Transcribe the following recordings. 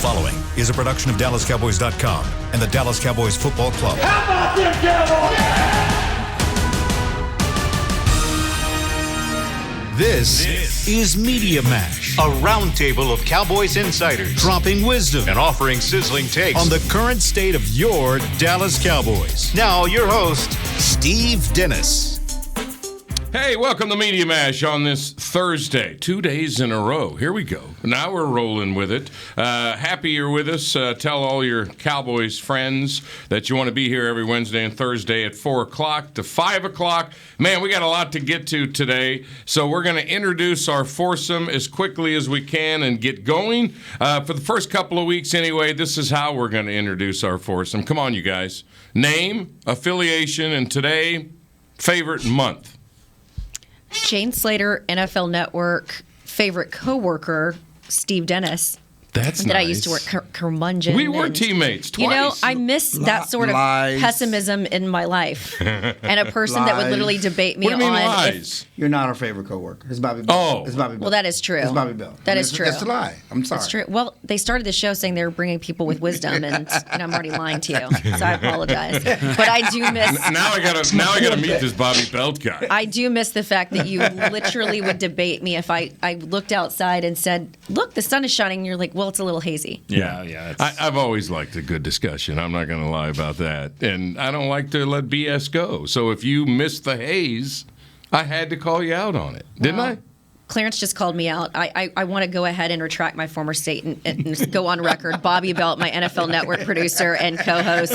following is a production of DallasCowboys.com and the Dallas Cowboys Football Club. How about them Cowboys? This is Media Mash, A roundtable of Cowboys insiders dropping wisdom and offering sizzling takes on the current state of your Dallas Cowboys. Now, your host, Steve Dennis. Hey, welcome to Media Mash on this Thursday. 2 days in a row. Here we go. Now we're rolling with it. Happy you're with us. Tell all your Cowboys friends that you want to be here every Wednesday and Thursday at 4 o'clock to 5 o'clock. Man, we got a lot to get to today, so we're going to introduce our foursome as quickly as we can and get going. For the first couple of weeks anyway, this is how we're going to introduce our foursome. Come on, you guys. Name, affiliation, and today, favorite month. Jane Slater, NFL Network, favorite coworker, Steve Dennis. That's that nice. I used to work curmudgeon. We were teammates twice. You know, I miss that sort of pessimism in my life. And a person that would literally debate me what do you mean on lies? You're not our favorite coworker. It's Bobby Bell. Oh. It's Bobby Bell. Well, that is true. It's Bobby Bell. That is true. That's a lie. I'm sorry. That's true. Well, they started the show saying they were bringing people with wisdom, and I'm already lying to you, so I apologize. But I do miss. Now I gotta meet this Bobby Belt guy. I do miss the fact that you literally would debate me if I looked outside and said, "Look, the sun is shining," and you're like, "Well, it's a little hazy." Yeah. I've always liked a good discussion. I'm not going to lie about that. And I don't like to let BS go. So if you missed the haze, I had to call you out on it. Didn't I? Clarence just called me out. I want to go ahead and retract my former statement and go on record. Bobby Belt, my NFL Network producer and co-host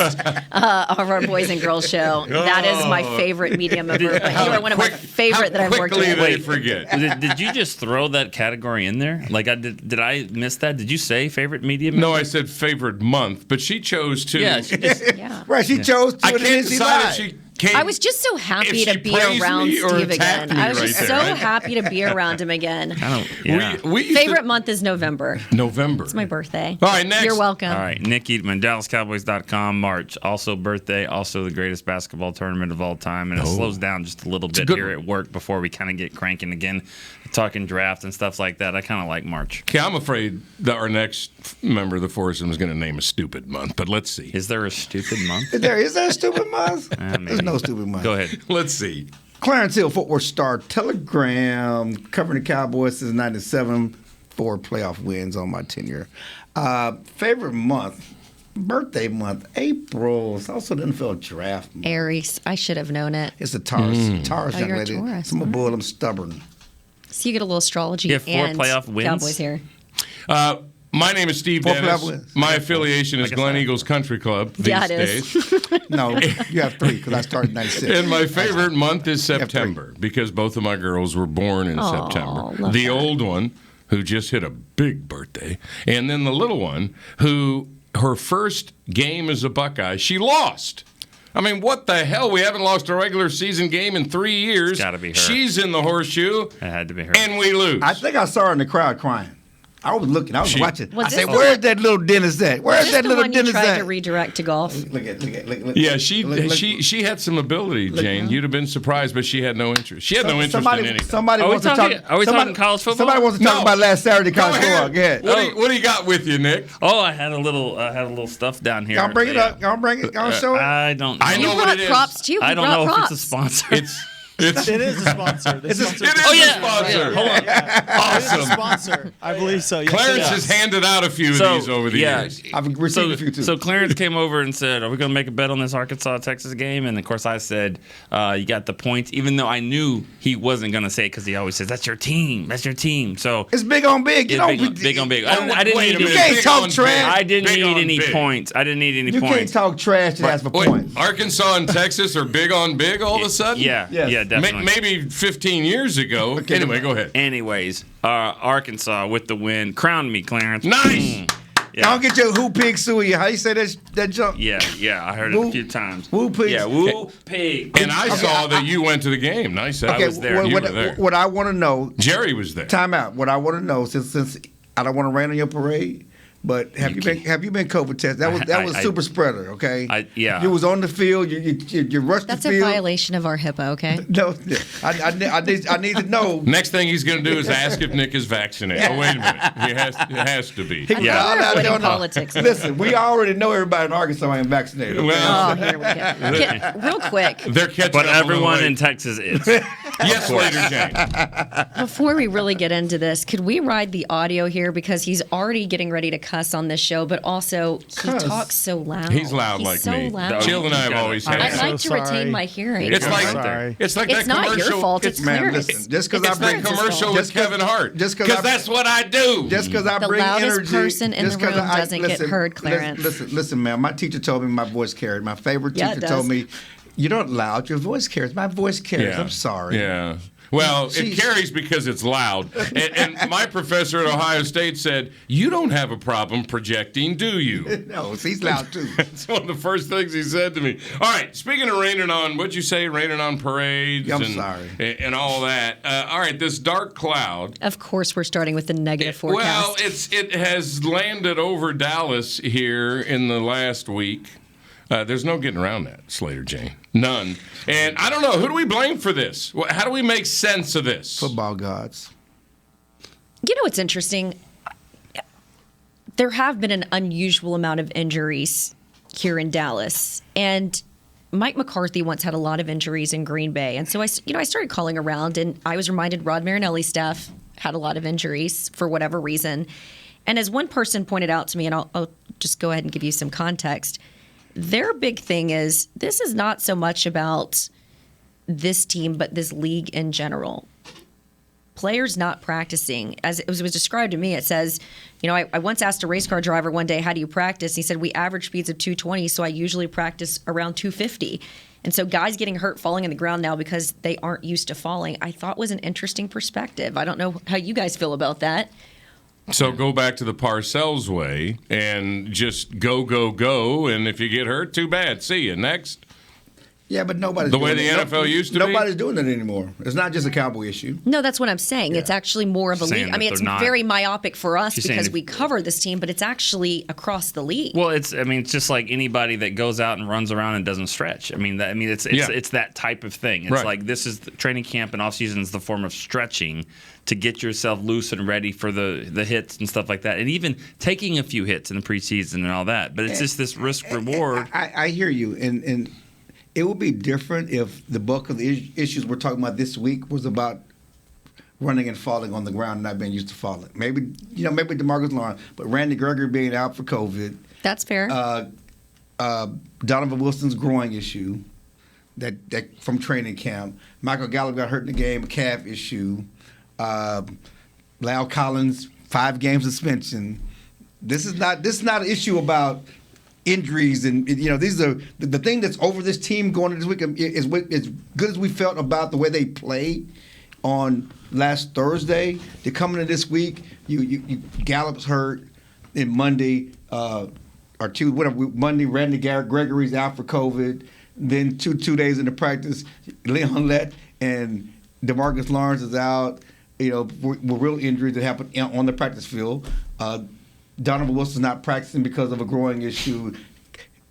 of our Boys and Girls Show. That is my favorite media member. But you are one of my favorite that I've worked with. Quickly they forget. Did you just throw that category in there? Like, did I miss that? Did you say favorite media member? No, I said favorite month, but she chose to. Yeah, she just, Yeah. Right, she chose to. I and then can't she decide if lied. she came. I was just so happy If to she be praised around me or Steve attacked again. me I was right just there, so right? happy to be around him again. I don't. Yeah. We used Favorite to, month is November. November. It's my birthday. All right, next. You're welcome. All right, Nick Eatman, DallasCowboys.com, March. Also birthday, also the greatest basketball tournament of all time. And it slows down just a little bit good here one. at work before we kind of get cranking again, talking draft and stuff like that. I kind of like March. Okay, I'm afraid that our next member of the foursome is going to name a stupid month, but let's see. Is there a stupid month? Is there a stupid month? Maybe. There's no stupid month. Go ahead. Let's see. Clarence Hill, Fort Worth Star Telegram, covering the Cowboys since '97, 4 playoff wins on my tenure. Favorite month, birthday month, April. It's also the NFL draft month. Aries. I should have known it. It's a Taurus. Taurus Oh, young you're a lady. Taurus. I'm a bull. I'm stubborn. So you get a little astrology You have 4 and playoff wins? Cowboys here. My name is Steve 4 Dennis. playoff wins. My affiliation is Glen Eagles Country Club these Yeah, it is. days. No, you have 3 because I started in '96. And my favorite month is have September because both of my girls were born in September. love The that. old one, who just hit a big birthday, and then the little one, who her first game as a Buckeye, she lost. I mean, what the hell? We haven't lost a regular season game in 3 years. It's gotta be her. She's in the horseshoe, It had to be her. and we lose. I think I saw her in the crowd crying. I was looking. I was She- watching. Was I this said, the "Where's one- that little Dennis at? Where's Is that this the little one you Dennis tried at?" to redirect to golf? Look. Yeah, Look. she had some ability, Jane. You'd have been surprised, but she had no interest. She had no interest in anything. Somebody Are we wants to talking- talk. are we somebody- talking college football? Somebody wants to talk No. about last Saturday Go college football. ahead. Go ahead. What do you got with you, Nick? Oh, I had a little stuff down here. Y'all bring it Yeah. up. Y'all bring it. Y'all show it. I don't know. I know You what brought it is. props too. I You don't brought know props. if it's a sponsor. It's It is a sponsor. It's a- it is Oh, a yeah. sponsor. Hold on. It is a Awesome. sponsor. I believe so. Yes, Clarence it is. has handed out a few of these over the years. I've received a few too. So Clarence came over and said, "Are we going to make a bet on this Arkansas-Texas game?" And of course, I said, "You got the points," even though I knew he wasn't going to say it because he always says, "That's your team. That's your team." So it's big on big. You yeah, know, big on big. Oh, I didn't wait a need minute. You can't Big talk on trash. big. I didn't Big need on any big. points. I didn't need any You can't points. talk trash and ask for Wait, points. Arkansas and Texas are big on big all of a sudden? Yeah, Yes. yeah, definitely. Maybe 15 years ago. Okay. Anyway, go ahead. Anyways, Arkansas with the win. Crown me, Clarence. Nice. Yeah. Don't get your who pig suey. How you say that jump? Yeah, I heard it Woo- a few times. woo pigs. Yeah, woo pig. And I saw that you went to the game. Nice. Okay, I was there. You what, were there. what I want to know. Jerry was there. Time out. What I want to know, since I don't want to rain on your parade, But have you been COVID tested? That was super spreader, okay? Yeah. You was on the field. You rushed That's the a field. violation of our HIPAA, okay? No, I need to know. Next thing he's going to do is ask if Nick is vaccinated. Oh, wait a minute. He has to be. Avoiding politics. Listen, we already know everybody in Arkansas ain't vaccinated. Okay? Well, Oh, here we go. Real quick, they're catching But up a little everyone late. in Texas is. Yes, Slater Jane. before we really get into this, could we ride the audio here? Because he's already getting ready to cuss on this show, but also he Cuss? talks so loud. He's loud He's like so me. Loud. Jill and I have always had I'd it. like so to retain sorry. my hearing. It's like Sorry. it's like It's that not commercial. your fault. It's Man, clearance. listen, just because It's It's that Clarence's commercial fault. with Kevin Hart. just 'cause Because I- that's what I do. Just because I The bring loudest energy, person in the just 'cause room doesn't get heard, Clarence. Listen, man. My teacher told me my voice carried. My favorite Yeah, it teacher told does. me, "You're not loud. Your voice carries. My voice carries. I'm sorry." Yeah. Well, it Jeez. carries because it's loud. And my professor at Ohio State said, "You don't have a problem projecting, do you?" No, he's loud too. That's one of the first things he said to me. All right, speaking of raining on, what'd you say? Raining on parades I'm and, sorry. and all that. All right, this dark cloud. Of course, we're starting with the negative forecast. Well, it has landed over Dallas here in the last week. There's no getting around that, Slater Jane. None. And I don't know, who do we blame for this? How do we make sense of this? Football gods. You know what's interesting? There have been an unusual amount of injuries here in Dallas, and Mike McCarthy once had a lot of injuries in Green Bay, and so I started calling around, and I was reminded Rod Marinelli's staff had a lot of injuries for whatever reason. And as one person pointed out to me, and I'll just go ahead and give you some context. Their big thing is this is not so much about this team, but this league in general. Players not practicing. As it was described to me, it says, I once asked a race car driver one day, how do you practice? He said, we average speeds of 220, so I usually practice around 250. And so guys getting hurt falling in the ground now because they aren't used to falling, I thought was an interesting perspective. I don't know how you guys feel about that. So go back to the Parcells way and just go, and if you get hurt, too bad. See you. Next. Yeah, but nobody's The way doing the it. NFL used to be? Nobody's doing it anymore. It's not just a Cowboy issue. No, that's what I'm saying. It's actually more of a Saying league. I that mean, it's they're not- very myopic for us She's saying because if- we cover this team, but it's actually across the league. Well, it's just like anybody that goes out and runs around and doesn't stretch. It's that type of thing. It's Right. like this is the training camp and off season is the form of stretching to get yourself loose and ready for the hits and stuff like that, and even taking a few hits in the preseason and all that. But it's just this risk reward. I hear you, and it would be different if the bulk of the issues we're talking about this week was about running and falling on the ground and not being used to falling. Maybe DeMarcus Lawrence, but Randy Gregory being out for COVID. That's fair. Donovan Wilson's groin issue that from training camp. Michael Gallup got hurt in the game, a calf issue. Lyle Collins, 5 game suspension. This is not an issue about injuries and these are the thing that's over this team going into this week is as good as we felt about the way they played on last Thursday. They're coming into this week. You Gallup's hurt, and Monday Monday Randy Gregory's out for COVID. Then two days into practice, Leon Lett and DeMarcus Lawrence is out. With real injuries that happened on the practice field. Donovan Wilson's not practicing because of a growing issue.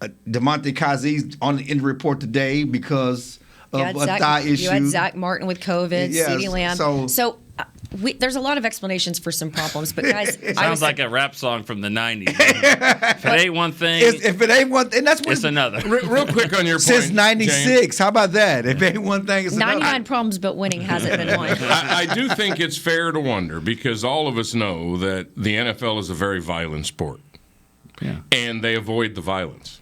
DeMonte Kazee's on the injury report today because of a thigh issue. You had Zach Martin with COVID, Yes, CeeDee Lamb. So there's a lot of explanations for some problems, but guys, Sounds like a rap song from the 90s. If it ain't one thing, if it ain't one thing, that's what it's another. Real quick on your point. Since '96, how about that? If it ain't one thing, it's 99 another. problems, but winning hasn't been one. I do think it's fair to wonder because all of us know that the NFL is a very violent sport. Yeah. And they avoid the violence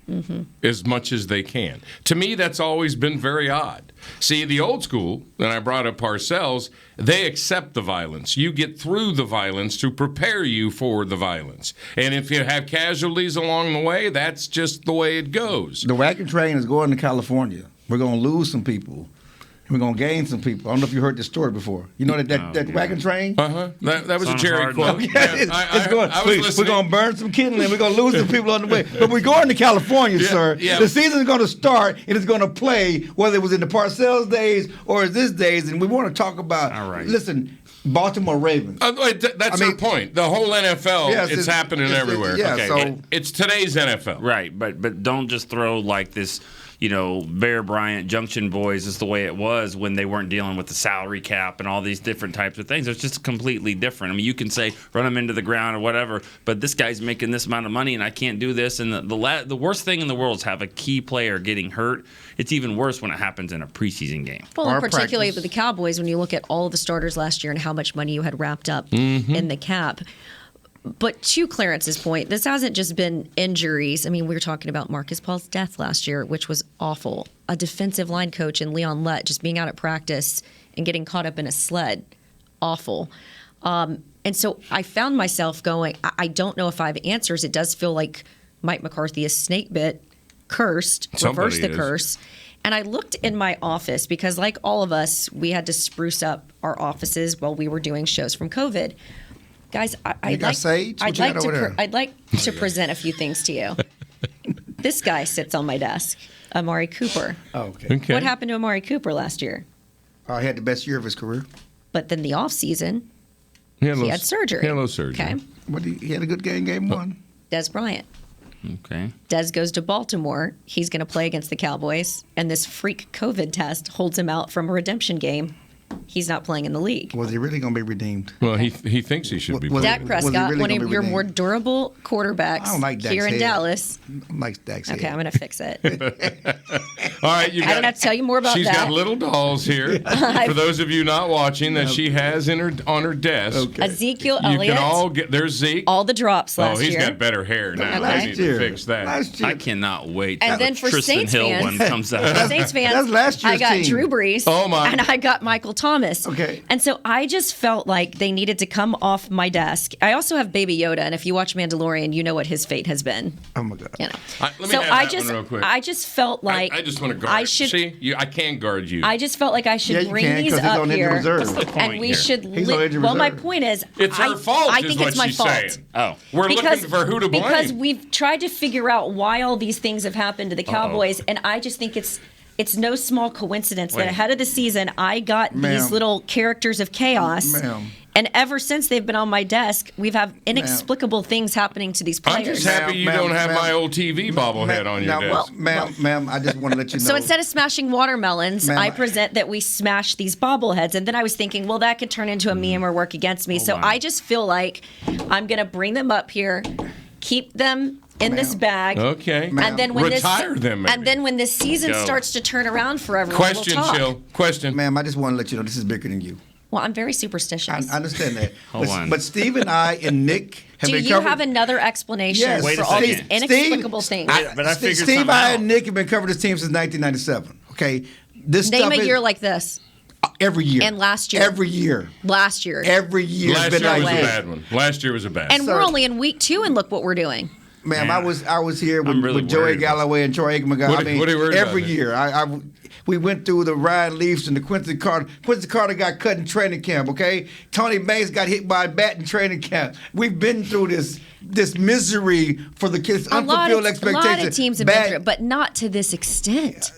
as much as they can. To me, that's always been very odd. See, the old school, and I brought up Parcells, they accept the violence. You get through the violence to prepare you for the violence. And if you have casualties along the way, that's just the way it goes. The wagon train is going to California. We're going to lose some people. We're going to gain some people. I don't know if you heard this story before. You know that wagon train? Uh-huh. That was a Sounds Jerry hard quote. enough. It's going. I was We're listening. going to burn some kindling. We're going to lose some people on the way. But we're going to California, sir. yeah. The season's going to start, and it's going to play, whether it was in the Parcells days or this days. And we want to talk about, All right. listen, Baltimore Ravens. That's our point. The whole NFL, Yes, it's happening everywhere. Yeah, Okay, so It's today's NFL. Right, but don't just throw like this, Bear Bryant Junction Boys is the way it was when they weren't dealing with the salary cap and all these different types of things. It's just completely different. I mean, you can say run them into the ground or whatever, but this guy's making this amount of money and I can't do this. And the worst thing in the world is have a key player getting hurt. It's even worse when it happens in a preseason game. Well, Or particularly practice. with the Cowboys, when you look at all of the starters last year and how much money you had wrapped up in the cap. But to Clarence's point, this hasn't just been injuries. I mean, we were talking about Marcus Paul's death last year, which was awful. A defensive line coach in Leon Lett just being out at practice and getting caught up in a sled. Awful. And so I found myself going, I don't know if I have answers. It does feel like Mike McCarthy is snake bit, cursed, reversed the curse. And I looked in my office because, like all of us, we had to spruce up our offices while we were doing shows from COVID. Guys, I'd got sage? What you got over there? I'd like to present a few things to you. This guy sits on my desk, Amari Cooper. Oh, okay. What happened to Amari Cooper last year? He had the best year of his career. But then the offseason, He had surgery. He had a little surgery. Okay. But he had a good game one. Des Bryant. Okay. Des goes to Baltimore. He's going to play against the Cowboys. And this freak COVID test holds him out from a redemption game. He's not playing in the league. Was he really going to be redeemed? Well, he thinks he should be Was- playing. Dak Prescott, really one gonna of be your redeemed? more durable quarterbacks I don't like Dak's here in head. Dallas. I like Dak's Okay, head. I'm going to fix it. All right, you I don't have to tell you more about She's that. got little dolls here. For those of you not watching, that she has on her desk. Okay. Ezekiel You Elliott, can all get. There's Zeke. all the drops last he's year. got better hair now. Okay. I need to fix that. Last year. I cannot wait And till then the for Tristan Saints Hill fans- one comes out. Saints fans, That's last year's I got team. Drew Brees. Oh, my. And I got Michael Thomas. Okay. And so I just felt like they needed to come off my desk. I also have Baby Yoda, and if you watch Mandalorian, you know what his fate has been. Oh, my God. You know. Let me so have I that just, one real quick. I just felt like I just want to guard. I should. See, I can guard you. I just felt like I should Yeah, you bring can, these 'cause he's up on injured here, reserve. What's the and point we here? should. He's on injured Well, my reserve. point is, it's her fault. I is think what it's my she's fault. saying. Oh. We're looking for who to blame. Because we've tried to figure out why all these things have happened to the Cowboys, and I just think it's no small coincidence that Wait. ahead of the season I got these Ma'am. little characters of chaos. Ma'am. And ever since they've been on my desk, we've had inexplicable things happening to these I'm players. just happy you Ma'am, don't have ma'am. my old TV bobblehead on your Now, desk. ma'am, I just want to let you know. So instead of smashing watermelons, Ma'am, I present that we smash these bobbleheads. And then I was thinking, well, that could turn into a meme or work against me. So on. I just feel like I'm going to bring them up here, keep them in this Ma'am. bag. Okay. And then when Retire them, maybe. and then when this season Go. starts to turn around for everyone, Question, we'll talk. Chill. Question. Ma'am, I just want to let you know this is bigger than you. Well, I'm very I superstitious. understand that. Hold on. But Steve and I and Nick have Do been you covering. have another explanation Yes. Wait for a all these second. inexplicable things? But I figured Steve, something I out. and Nick have been covering this team since 1997. Okay, this Name stuff a is year like this. every year. And last year. Every year. Last year. Every year. Last been year like was a way. this. bad one. Last year was a bad And one. we're only in week 2, and look what we're doing. Ma'am, Man, I was here with, I'm really with Joey worried about Galloway and Troy Aikman. What are you worried every about, year. We went through the Ryan Leafs and the Quincy Carter. Quincy Carter got cut in training camp. Okay, Tony Banks got hit by a bat in training camp. We've been through this misery for the kids. A lot Unfulfilled of expectations. teams have been through it, but not to this extent.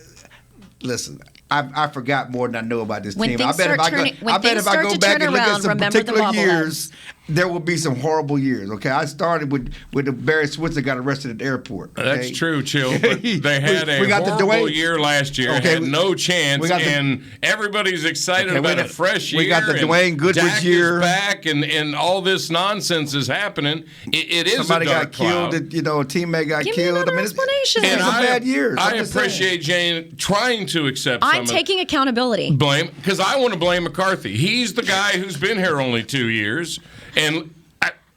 Listen, I forgot more than I know about this When team. things start turning- when things if I start go to back turn and look around, at some remember the particular bobbleheads. years, there will be some horrible years. Okay, I started with the Barry Switzer got arrested at the airport. Okay? That's true, Chill. But they had We got the horrible Dwayne- year last year. Okay, had no chance, we got the- and everybody's excited Okay, we about a got- fresh year. we got the and Dwayne Goodrich Dak year. is back, and all this nonsense is happening. It is Somebody a dark got killed. cloud. A teammate got Give me killed. another it's explanation. been And some I, bad years. I I'm just saying. appreciate Jane trying to accept some I'm of taking accountability. blame because I want to blame McCarthy. He's the guy who's been here only 2 years, and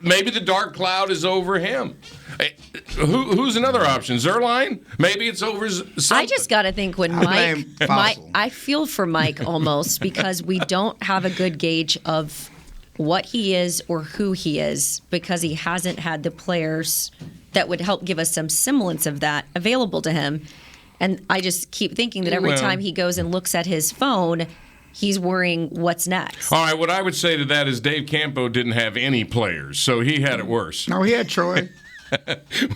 maybe the dark cloud is over him. Who's another option? Zerline? Maybe it's over. I just got to think when I blame Mike, Fossil. I feel for Mike almost because we don't have a good gauge of what he is or who he is because he hasn't had the players that would help give us some semblance of that available to him. And I just keep thinking that every Well- time he goes and looks at his phone, he's worrying what's next. All right, what I would say to that is Dave Campo didn't have any players, so he had it worse. No, he had Troy.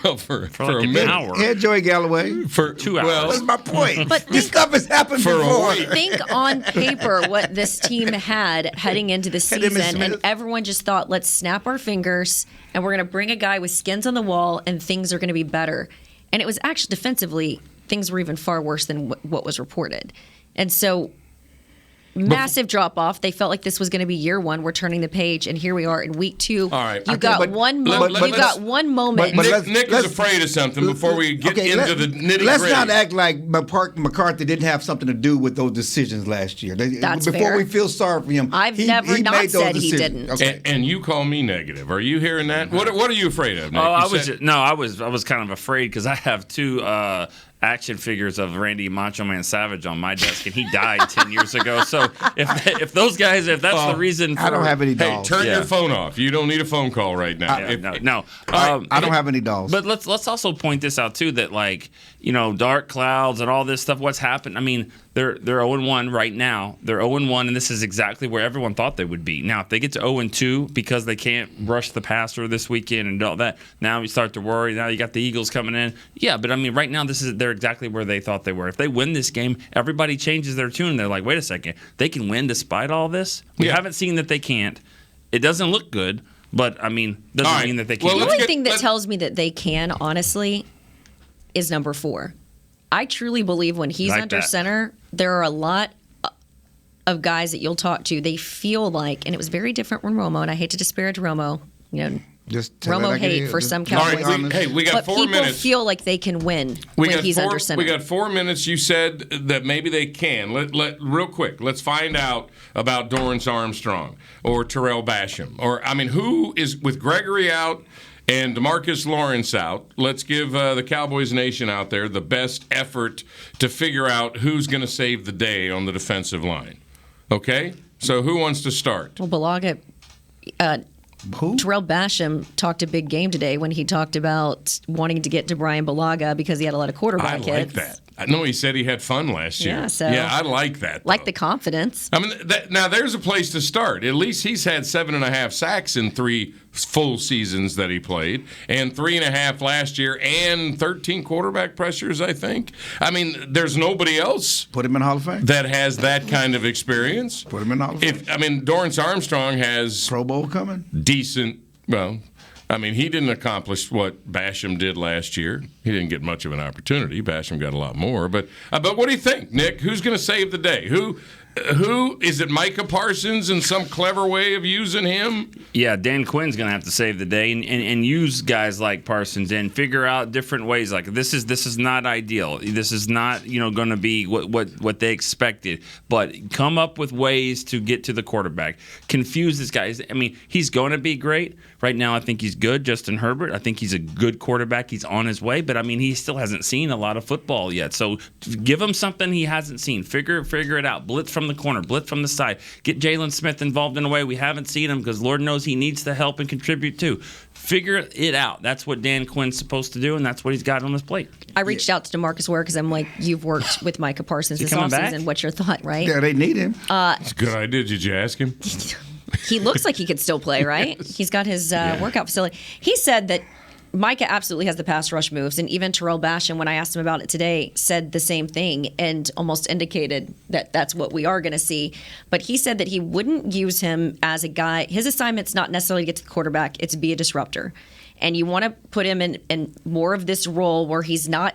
Well, for like a an minute. hour. Yeah, Joey Galloway. For 2 hours. Well, That's my point. But This stuff has happened for a before. week. Think on paper what this team had heading into the Had him as season, and Smith. everyone just thought, let's snap our fingers and we're going to bring a guy with skins on the wall and things are going to be better. And it was actually defensively, things were even far worse than what was reported. And so, massive drop off. They felt like this was going to be year one. We're turning the page, and here we are in week 2. All right. You Okay, got but- one but- moment. but You let's- got one moment. but Nick is let's- afraid of something before we get into the nitty-gritty. Let's not act like McCarthy didn't have something to do with those decisions last year. That's Before fair. we feel sorry for him, I've never not made those said he decisions. didn't. Okay. And you call me negative. Are you hearing that? What are you afraid of, Nick? Oh, You said- I was kind of afraid because I have 2 action figures of Randy Macho Man Savage on my desk, and he died 10 years ago. So if those guys, if that's the reason for, I don't have any Hey, dolls. turn Yeah. your phone off. You don't need a phone call right now. Yeah, If- no. I don't have any dolls. But let's also point this out too, that dark clouds and all this stuff. What's happened? I mean, they're 0-1 right now. They're 0-1, and this is exactly where everyone thought they would be. Now, if they get to 0-2 because they can't rush the passer this weekend and all that, now we start to worry. Now you got the Eagles coming in. Yeah, but I mean, right now they're exactly where they thought they were. If they win this game, everybody changes their tune. They're like, wait a second, they can win despite all this. We haven't seen that they can't. It doesn't look good, but I mean, doesn't All right. mean that they Well, can't. The let's only get- thing that let- tells me that they can, honestly, is number 4. I truly believe when he's Like under that. center, there are a lot of guys that you'll talk to. They feel like, and it was very different when Romo, and I hate to disparage Romo, Just tell it Romo like it hate is. for Just some be All Cowboys. right, honest. we got but 4 people minutes. feel like they can win when he's under center. We got 4 minutes. You said that maybe they can. Let real quick. Let's find out about Dorrance Armstrong or Terrell Basham, or I mean, who is with Gregory out and DeMarcus Lawrence out. Let's give the Cowboys Nation out there the best effort to figure out who's going to save the day on the defensive line. Okay, so who wants to start? Well, Balaga, Who? Terrell Basham talked a big game today when he talked about wanting to get to Brian Balaga because he had a lot of quarterback I like hits. that. I know he said he had fun last year. Yeah, so- yeah, I like that. Like though. the confidence. I mean, now there's a place to start. At least he's had 7.5 sacks in 3 full seasons that he played, and 3.5 last year, and 13 quarterback pressures, I think. I mean, there's nobody else Put him in Hall of Fame. that has that kind of experience. Put him in Hall of Fame. Dorrance Armstrong has Pro Bowl coming. decent, well, I mean, he didn't accomplish what Basham did last year. He didn't get much of an opportunity. Basham got a lot more. But what do you think, Nick? Who's going to save the day? Who is it? Micah Parsons in some clever way of using him? Yeah, Dan Quinn's going to have to save the day and use guys like Parsons and figure out different ways. Like this is not ideal. This is not going to be what they expected. But come up with ways to get to the quarterback. Confuse this guy. I mean, he's going to be great. Right now, I think he's good. Justin Herbert, I think he's a good quarterback. He's on his way. But I mean, he still hasn't seen a lot of football yet. So give him something he hasn't seen. Figure it out. Blitz from the corner. Blitz from the side. Get Jalen Smith involved in a way we haven't seen him because Lord knows he needs to help and contribute too. Figure it out. That's what Dan Quinn's supposed to do, and that's what he's got on his plate. I reached out to DeMarcus Ware because I'm like, you've worked with Micah Parsons Is this he coming back? offseason. What's your thought, right? Yeah, they need him. It's a good idea. Did you ask him? He looks like he could still play, right? He's got his workout facility. He said that Micah absolutely has the pass rush moves, and even Terrell Basham, when I asked him about it today, said the same thing and almost indicated that that's what we are going to see. But he said that he wouldn't use him as a guy. His assignment's not necessarily to get to the quarterback; it's to be a disruptor. And you want to put him in more of this role where he's not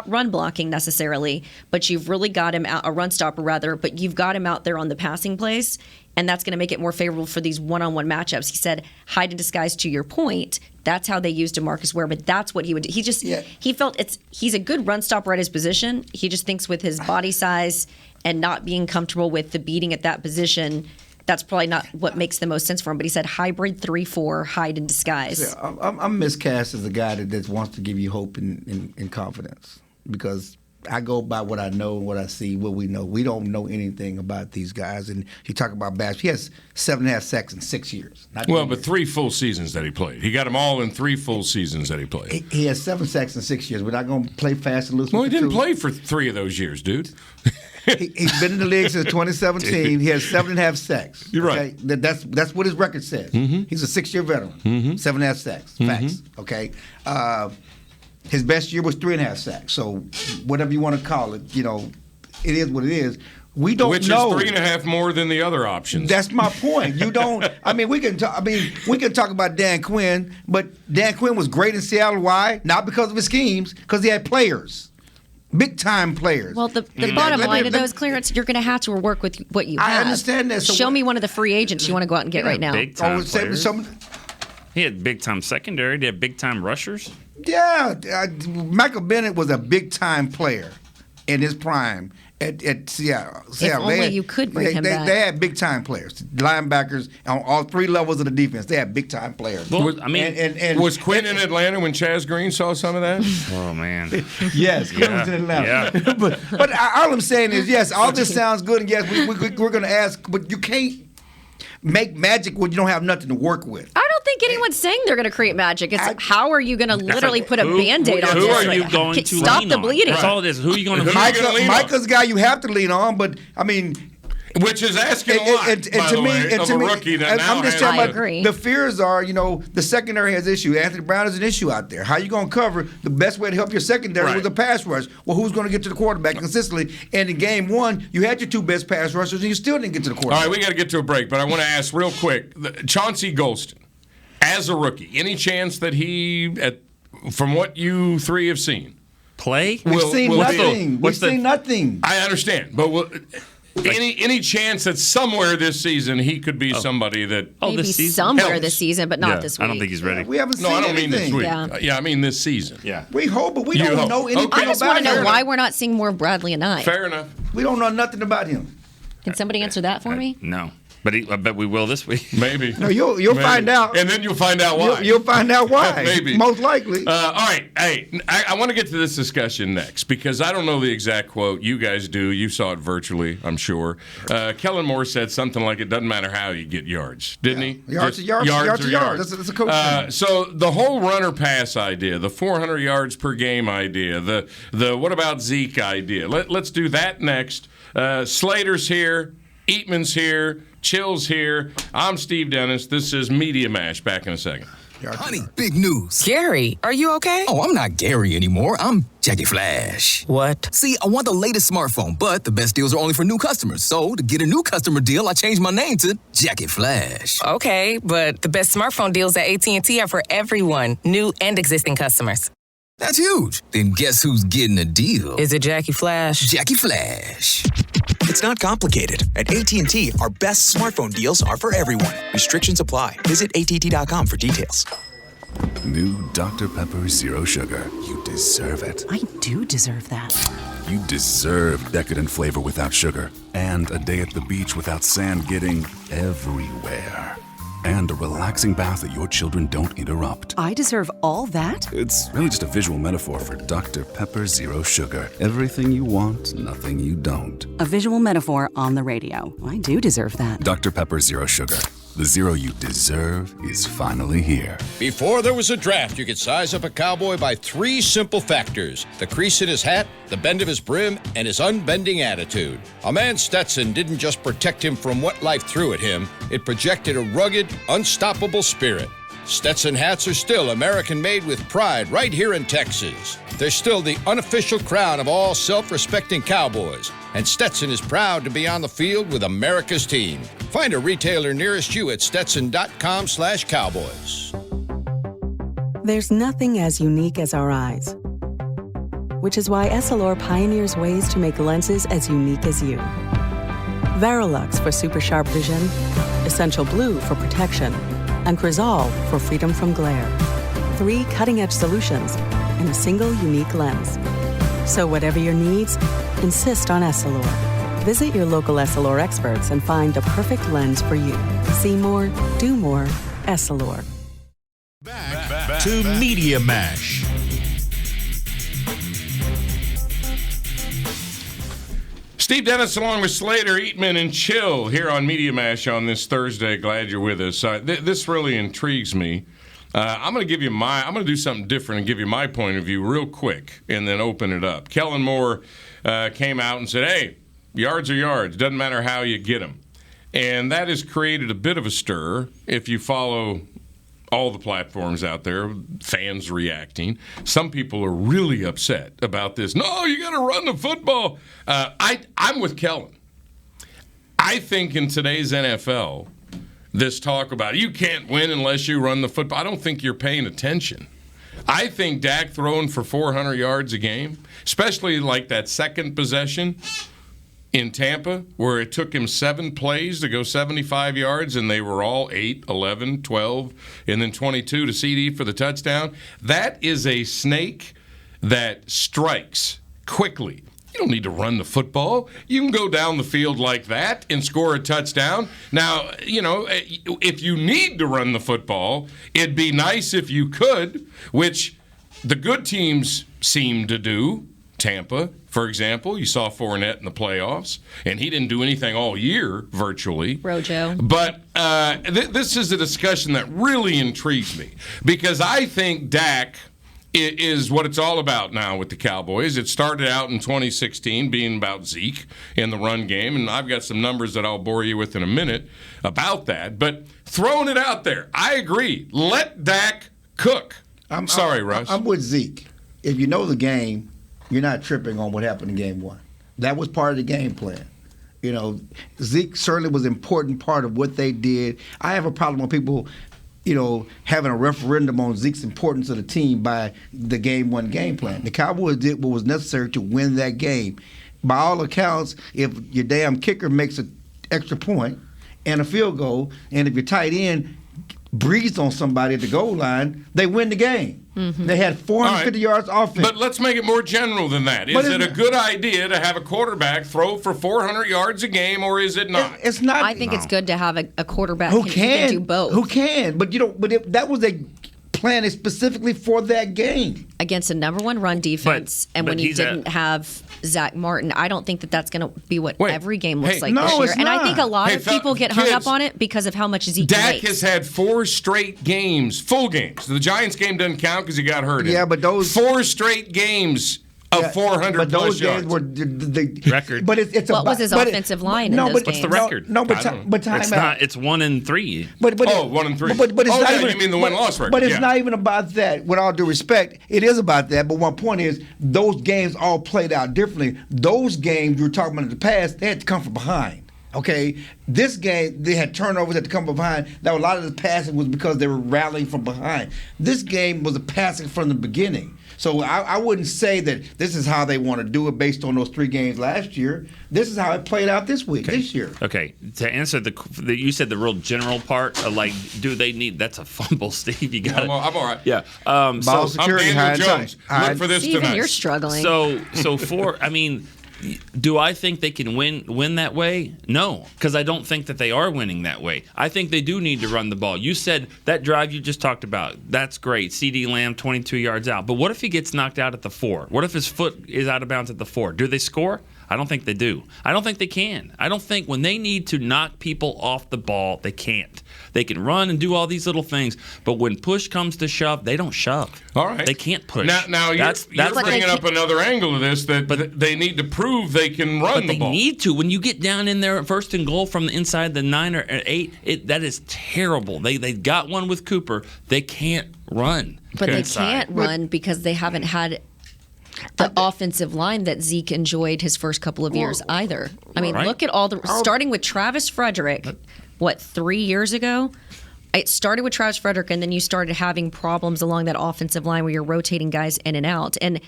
run blocking necessarily, but you've really got him out, a run stopper rather, but you've got him out there on the passing plays, and that's going to make it more favorable for these one-on-one matchups. He said, hide and disguise, to your point. That's how they used DeMarcus Ware, but that's what he would do. He felt he's a good run stopper at his position. He just thinks with his body size and not being comfortable with the beating at that position, that's probably not what makes the most sense for him. But he said hybrid 3-4, hide and disguise. Yeah, I'm miscast as a guy that wants to give you hope and confidence because I go by what I know and what I see, what we know. We don't know anything about these guys. And you talk about Bash. He has 7.5 sacks in 6 years. Well, but 3 full seasons that he played. He got them all in 3 full seasons that he played. He has 7 sacks in 6 years. We're not going to play fast and loose. Well, he with the didn't truth. play for 3 of those years, dude. He's been in the league since 2017. He has 7.5 sacks. You're right. Okay? That's what his record says. He's a 6-year veteran. 7.5 sacks. Facts. Okay. His best year was 3.5 sacks. So whatever you want to call it, it is what it is. We don't know. Which is 3.5 more than the other options. That's my point. You don't. We can talk. We can talk about Dan Quinn, but Dan Quinn was great in Seattle. Why? Not because of his schemes, because he had players, big time players. Well, the bottom line of those clearance, you're going to have to work with what you have. I understand that. So show me one of the free agents you want to go out and get right now. Big time players. He had big time secondary. He had big time rushers. Yeah, Michael Bennett was a big time player in his prime. At Seattle. If only you could bring him back. They had big-time players, linebackers on all 3 levels of the defense. They had big-time players. Well, was Quinn in Atlanta when Chaz Green saw some of that? Oh, man. Yes, Quinn was in Atlanta. Yeah. but all I'm saying is, yes, all this sounds good, and yes, we're going to ask, but you can't make magic when you don't have nothing to work with. I don't think anyone's saying they're going to create magic. It's how are you going to literally put a Band-Aid on this? Who are you going to stop lean the on? bleeding? That's all it is. Who are you going to lean on? Micah's guy you have to lean on, but which is asking a lot, by the way, of a rookie that now I'm just has talking I about agree. the fears are, the secondary has issue. Anthony Brown is an issue out there. How you going to cover? The best way to help your secondary was a pass rush. Well, who's going to get to the quarterback consistently? And in game 1, you had your 2 best pass rushers, and you still didn't get to the quarterback. All right, we got to get to a break, but I want to ask real quick. Chauncey Golston, as a rookie, any chance that he, from what you 3 have seen, play? We've seen nothing. We've seen nothing. I understand, but any chance that somewhere this season he could be somebody that Maybe this season? somewhere this season, but not this week. I don't think he's ready. We haven't seen I don't anything. mean this week. Yeah. I mean this season. Yeah. We hope, but we don't know anything I just about want to know him. why we're not seeing more Bradley and I. Fair enough. We don't know nothing about him. Can somebody answer that for me? No. But I bet we will this week. Maybe. No, you'll Maybe. find out. And then you'll find out why. You'll find out why. Maybe. Most likely. All right. Hey, I want to get to this discussion next because I don't know the exact quote. You guys do. You saw it virtually, I'm sure. Kellen Moore said something like, it doesn't matter how you get yards, didn't he? Yards Just to yards. That's a coach thing. So the whole runner pass idea, the 400 yards per game idea, the what about Zeke idea. Let's do that next. Slater's here. Eatman's here. Chill's here. I'm Steve Dennis. This is Media Mash. Back in a second. Honey, big news. Gary, are you okay? Oh, I'm not Gary anymore. I'm Jackie Flash. What? See, I want the latest smartphone, but the best deals are only for new customers. So, to get a new customer deal, I changed my name to Jackie Flash. Okay, but the best smartphone deals at AT&T are for everyone, new and existing customers. That's huge. Then guess who's getting a deal? Is it Jackie Flash? Jackie Flash. It's not complicated. At AT&T, our best smartphone deals are for everyone. Restrictions apply. Visit att.com for details. New Dr. Pepper Zero Sugar. You deserve it. I do deserve that. You deserve decadent flavor without sugar. And a day at the beach without sand getting everywhere. And a relaxing bath that your children don't interrupt. I deserve all that? It's really just a visual metaphor for Dr. Pepper Zero Sugar. Everything you want, nothing you don't. A visual metaphor on the radio. I do deserve that. Dr. Pepper Zero Sugar. The zero you deserve is finally here. Before there was a draft, you could size up a cowboy by 3 simple factors: the crease in his hat, the bend of his brim, and his unbending attitude. A man's Stetson didn't just protect him from what life threw at him, it projected a rugged, unstoppable spirit. Stetson hats are still American-made with pride right here in Texas. They're still the unofficial crown of all self-respecting cowboys, and Stetson is proud to be on the field with America's team. Find a retailer nearest you at stetson.com/cowboys. There's nothing as unique as our eyes, which is why Essilor pioneers ways to make lenses as unique as you. Varilux for super sharp vision, Essential Blue for protection, and Crizal for freedom from glare. 3 cutting-edge solutions in a single unique lens. So whatever your needs, insist on Essilor. Visit your local Essilor experts and find the perfect lens for you. See more, do more, Essilor. Back to Media Mash. Steve Dennis along with Slater, Eatman, and Chill here on Media Mash on this Thursday. Glad you're with us. This really intrigues me. I'm going to do something different and give you my point of view real quick and then open it up. Kellen Moore came out and said, hey, Yards are yards. Doesn't matter how you get them. And that has created a bit of a stir if you follow all the platforms out there, fans reacting. Some people are really upset about this. No, you got to run the football. I'm with Kellen. I think in today's NFL, this talk about you can't win unless you run the football, I don't think you're paying attention. I think Dak throwing for 400 yards a game, especially like that second possession in Tampa, where it took him 7 plays to go 75 yards, and they were all 8, 11, 12, and then 22 to CD for the touchdown. That is a snake that strikes quickly. You don't need to run the football. You can go down the field like that and score a touchdown. Now, if you need to run the football, it'd be nice if you could, which the good teams seem to do. Tampa, for example, you saw Fournette in the playoffs, and he didn't do anything all year, virtually. Rojo. But this is a discussion that really intrigues me because I think Dak is what it's all about now with the Cowboys. It started out in 2016 being about Zeke in the run game, and I've got some numbers that I'll bore you with in a minute about that. But throwing it out there, I agree. Let Dak cook. I'm sorry, Russ. I'm with Zeke. If you know the game, you're not tripping on what happened in game one. That was part of the game plan. Zeke certainly was an important part of what they did. I have a problem with people, having a referendum on Zeke's importance to the team by the game one game plan. The Cowboys did what was necessary to win that game. By all accounts, if your damn kicker makes an extra point and a field goal, and if your tight end breezed on somebody at the goal line, they win the game. Mm-hmm. They had 450 yards offense. But let's make it more general than that. Is it a good idea to have a quarterback throw for 400 yards a game, or is it not? It's not. I think it's good to have a quarterback who can do both. Who can? But that was a plan specifically for that game against a number one run defense, and when you didn't have Zach Martin, I don't think that going to be what every game looks like this year. And I think a lot of people get hung up on it because of how much Zeke Dak has had 4 straight games, full games. The Giants game doesn't count because he got hurt. Yeah, but those 4 straight games of 400 but plus those yards. games were the record. But it's what was his offensive line in those games? What's the record? No, but time it's out. not. It's 1-3. But 1-3. But it's not even. You mean the win-loss record? But it's not even about that. With all due respect, it is about that. But one point is, those games all played out differently. Those games you were talking about in the past, they had to come from behind. Okay, this game they had turnovers that had to come from behind. Now a lot of the passing was because they were rallying from behind. This game was a passing from the beginning. So I wouldn't say that this is how they want to do it based on those 3 games last year. This is how it played out this year. Okay, to answer you said the real general part of do they need? That's a fumble, Steve. You got it. I'm all right. Yeah. Ball security. I'm Daniel Jones. Look for this Steven, tonight. You're struggling. Do I think they can win that way? No, because I don't think that they are winning that way. I think they do need to run the ball. You said that drive you just talked about. That's great. CD Lamb, 22 yards out. But what if he gets knocked out at the 4? What if his foot is out of bounds at the 4? Do they score? I don't think they do. I don't think they can. I don't think when they need to knock people off the ball, they can't. They can run and do all these little things, but when push comes to shove, they don't shove. All right. They can't push. Now you're bringing up another angle of this that they need to prove they can run the ball. They need to. When you get down in there first and goal from the inside the 9 or 8, that is terrible. They got one with Cooper. They can't run. But they can't run because they haven't had the offensive line that Zeke enjoyed his first couple of years either. I mean, look at starting with Travis Frederick, 3 years ago? It started with Travis Frederick, and then you started having problems along that offensive line where you're rotating guys in and out. And,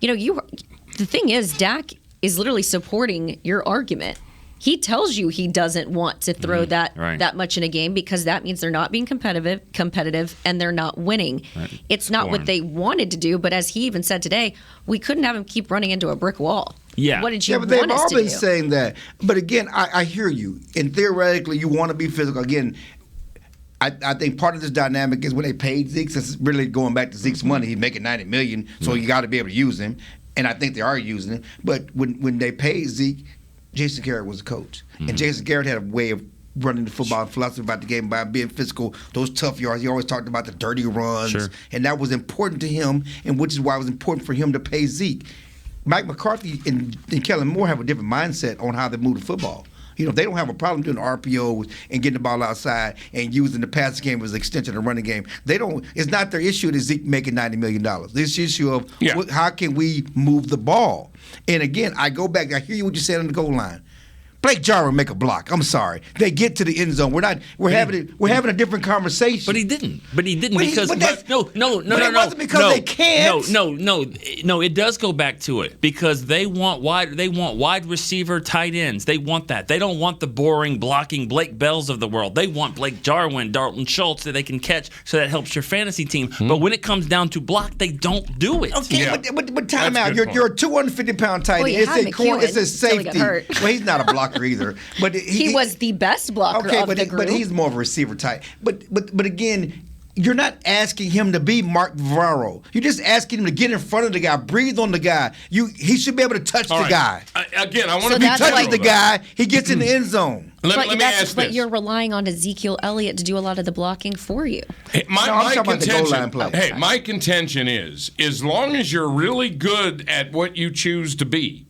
the thing is, Dak is literally supporting your argument. He tells you he doesn't want to throw that much in a game because that means they're not being competitive, and they're not winning. Right. It's not what they wanted to do, but as he even said today, we couldn't have him keep running into a brick wall. Yeah. What did you but want they've us all to been do? saying that. But again, I hear you. And theoretically, you want to be physical. Again, I think part of this dynamic is when they paid Zeke, since it's really going back to Zeke's money, he's making $90 million, so you got to be able to use him. And I think they are using him. But when they paid Zeke, Jason Garrett was the coach. And Jason Garrett had a way of running the football philosophy about the game by being physical, those tough yards. He always talked about the dirty runs. Sure. And that was important to him, and which is why it was important for him to pay Zeke. Mike McCarthy and Kellen Moore have a different mindset on how they move the football. They don't have a problem doing RPOs and getting the ball outside and using the passing game as an extension of the running game. They don't. It's not their issue that Zeke making $90 million. This issue of how can we move the ball. And again, I go back. I hear you what you said on the goal line. Blake Jarwin make a block. I'm sorry. They get to the end zone. We're having a different conversation. But he didn't. Because no. It wasn't because they can't. No. It does go back to it because they want wide receiver tight ends. They want that. They don't want the boring blocking Blake Bells of the world. They want Blake Jarwin, Dalton Schultz that they can catch, so that helps your fantasy team. But when it comes down to block, they don't do it. Okay, but time out. You're a 250-pound tight end. It's a safety. Well, he's not a blocker either, but he was the best blocker of the group. But he's more of a receiver type. But again, you're not asking him to be Mark Varro. You're just asking him to get in front of the guy, breathe on the guy. He should be able to touch the guy. Again, I want to be touching the guy. He gets in the end zone. Let me ask this. But you're relying on Ezekiel Elliott to do a lot of the blocking for you. My contention is, as long as you're really good at what you choose to be,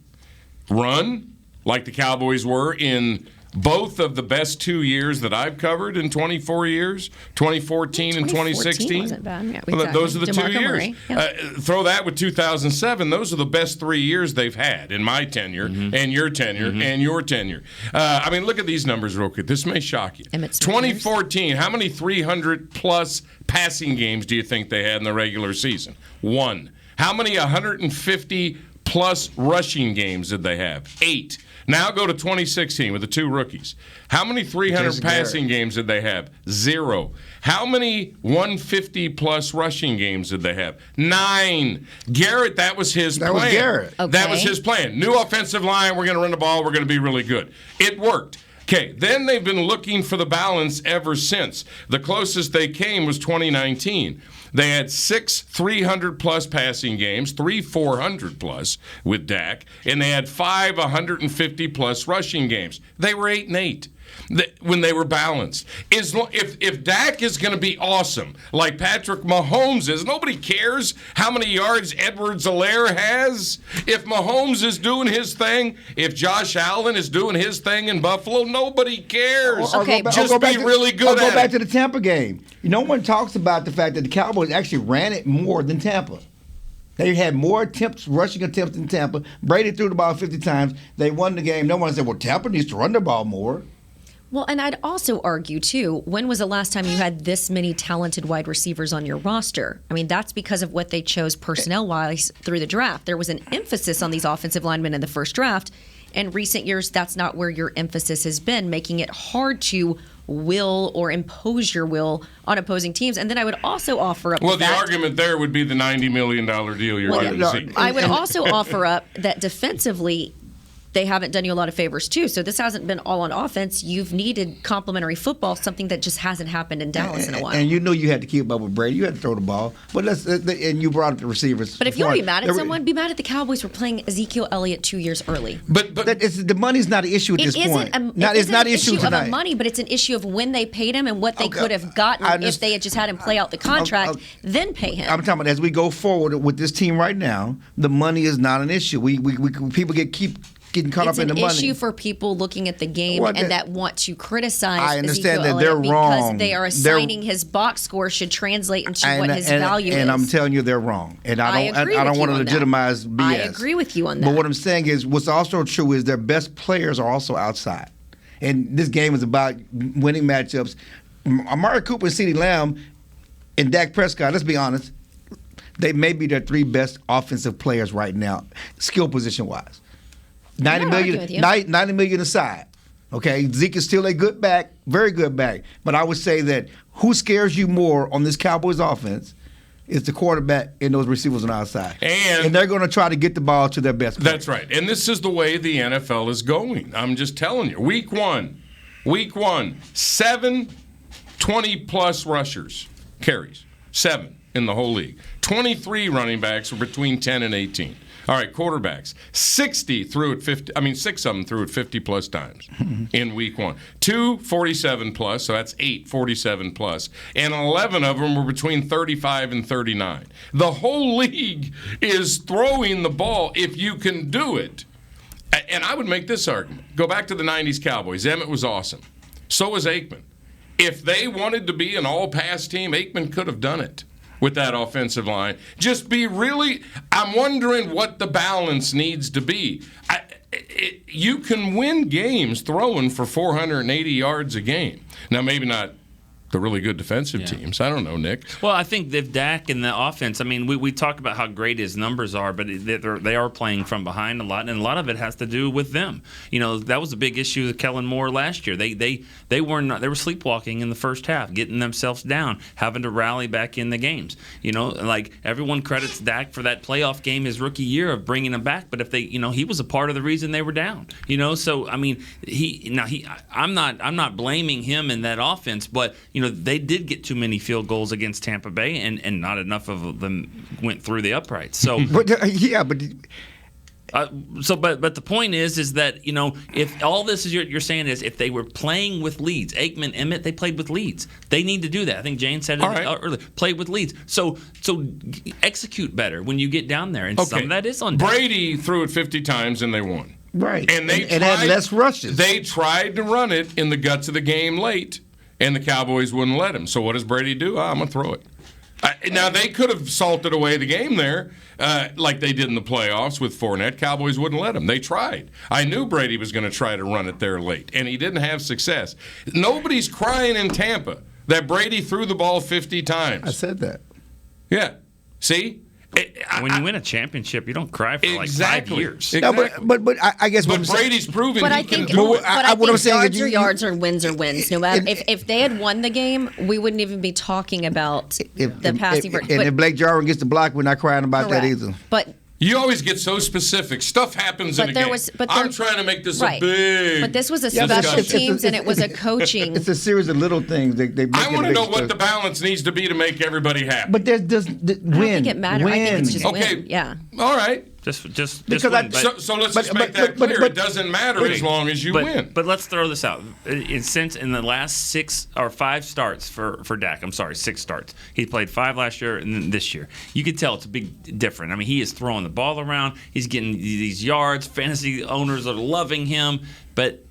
run like the Cowboys were in both of the best 2 years that I've covered in 24 years, 2014 and 2016. Wasn't bad. Yeah, those are the DeMarco 2 years. Throw that with 2007. Those are the best 3 years they've had in my tenure and your tenure and your tenure. Look at these numbers real quick. This may shock you. 2014, how many 300-plus passing games do you think they had in the regular season? 1. How many 150-plus rushing games did they have? 8. Now go to 2016 with the 2 rookies. How many 300 passing games did they have? 0. How many 150-plus rushing games did they have? 9. Garrett, that was his plan. That was Garrett. Okay. That was his plan. New offensive line, we're going to run the ball, we're going to be really good. It worked. Okay, then they've been looking for the balance ever since. The closest they came was 2019. They had 6 300-plus passing games, 3 400-plus with Dak, and they had 5 150-plus rushing games. They were 8-8 when they were balanced. If Dak is going to be awesome, like Patrick Mahomes is, nobody cares how many yards Edwards-Helaire has. If Mahomes is doing his thing, if Josh Allen is doing his thing in Buffalo, nobody cares. Just be really good at it. I'll go back to the Tampa game. No one talks about the fact that the Cowboys actually ran it more than Tampa. They had more rushing attempts than Tampa. Brady threw the ball 50 times. They won the game. No one said, well, Tampa needs to run the ball more. Well, and I'd also argue, too, when was the last time you had this many talented wide receivers on your roster? I mean, that's because of what they chose personnel-wise through the draft. There was an emphasis on these offensive linemen in the first draft. In recent years, that's not where your emphasis has been, making it hard to will or impose your will on opposing teams. And then I would also offer up the argument there would be the $90 million deal you're going to see. I would also offer up that defensively, they haven't done you a lot of favors, too. So this hasn't been all on offense. You've needed complementary football, something that just hasn't happened in Dallas in a while. And you know you had to keep up with Brady. You had to throw the ball. But and you brought up the receivers. But if you want to be mad at someone, be mad at the Cowboys for playing Ezekiel Elliott 2 years early. But the money's not an issue at this point. It's not an issue of money, but it's an issue of when they paid him and what they could have gotten if they had just had him play out the contract, then pay him. I'm talking about as we go forward with this team right now, the money is not an issue. People keep getting caught up in the money. It's an issue for people looking at the game and that want to criticize I understand Ezekiel that they're Elliott wrong. Because they are assigning his box score should translate into what his value is. And I'm telling you they're wrong. And I don't want to legitimize BS. I agree with you on that. But what I'm saying is what's also true is their best players are also outside. And this game is about winning matchups. Amari Cooper and CeeDee Lamb and Dak Prescott, let's be honest, they may be their 3 best offensive players right now, skill position-wise. $90 million aside. Okay, Zeke is still a good back, very good back. But I would say that who scares you more on this Cowboys offense is the quarterback and those receivers on the outside. And they're going to try to get the ball to their best player. That's right. And this is the way the NFL is going. I'm just telling you. Week one, 7 20-plus rushers, carries, 7 in the whole league. 23 running backs were between 10 and 18. All right, quarterbacks. 60 threw it 50. I mean, 6 of them threw it 50-plus times in week 1. 2, 47-plus, so that's 8, 47-plus. And 11 of them were between 35 and 39. The whole league is throwing the ball if you can do it. And I would make this argument. Go back to the 90s Cowboys. Emmett was awesome. So was Aikman. If they wanted to be an all-pass team, Aikman could have done it with that offensive line. Just be really – I'm wondering what the balance needs to be. You can win games throwing for 480 yards a game. Now, maybe not the really good defensive teams. I don't know, Nick. Well, I think if Dak and the offense, I mean, we talk about how great his numbers are, but they are playing from behind a lot, and a lot of it has to do with them. You know, that was a big issue with Kellen Moore last year. They were sleepwalking in the first half, getting themselves down, having to rally back in the games. You know, like everyone credits Dak for that playoff game his rookie year of bringing them back, but if they, you know, he was a part of the reason they were down. You know, so I mean, I'm not blaming him in that offense, but you know, they did get too many field goals against Tampa Bay, and not enough of them went through the uprights. So, but the point is that, you know, if all this is you're saying is if they were playing with leads, Aikman, Emmett, they played with leads. They need to do that. I think Jane said it earlier. Play with leads. So execute better when you get down there, and some of that is on Brady threw it 50 times and they won. Right, and they had less rushes. They tried to run it in the guts of the game late. And the Cowboys wouldn't let him. So what does Brady do? I'm going to throw it. Now, they could have salted away the game there like they did in the playoffs with Fournette. Cowboys wouldn't let him. They tried. I knew Brady was going to try to run it there late, and he didn't have success. Nobody's crying in Tampa that Brady threw the ball 50 times. I said that. Yeah. See? When you win a championship, you don't cry for like 5 years. Exactly. No, but I guess but Brady's proven but he I think, can do it. I think yards are yards or wins are wins. No matter if they had won the game, we wouldn't even be talking about the passing. And if Blake Jarwin gets the block, we're not crying about that either. But you always get so specific. Stuff happens in a game. I'm trying to make this a big. But this was a special teams, and it was a coaching. It's a series of little things. They I want to know what the balance needs to be to make everybody happy. But there's win. I don't think it matters. I think it's just win. Yeah. All right. Just because win. So let's just make that clear. It doesn't matter as long as you win. But let's throw this out. Since in the last 6 or 5 starts for Dak, 6 starts. He played 5 last year and then this year. You can tell it's a big difference. I mean, he is throwing the ball around. He's getting these yards. Fantasy owners are loving him. But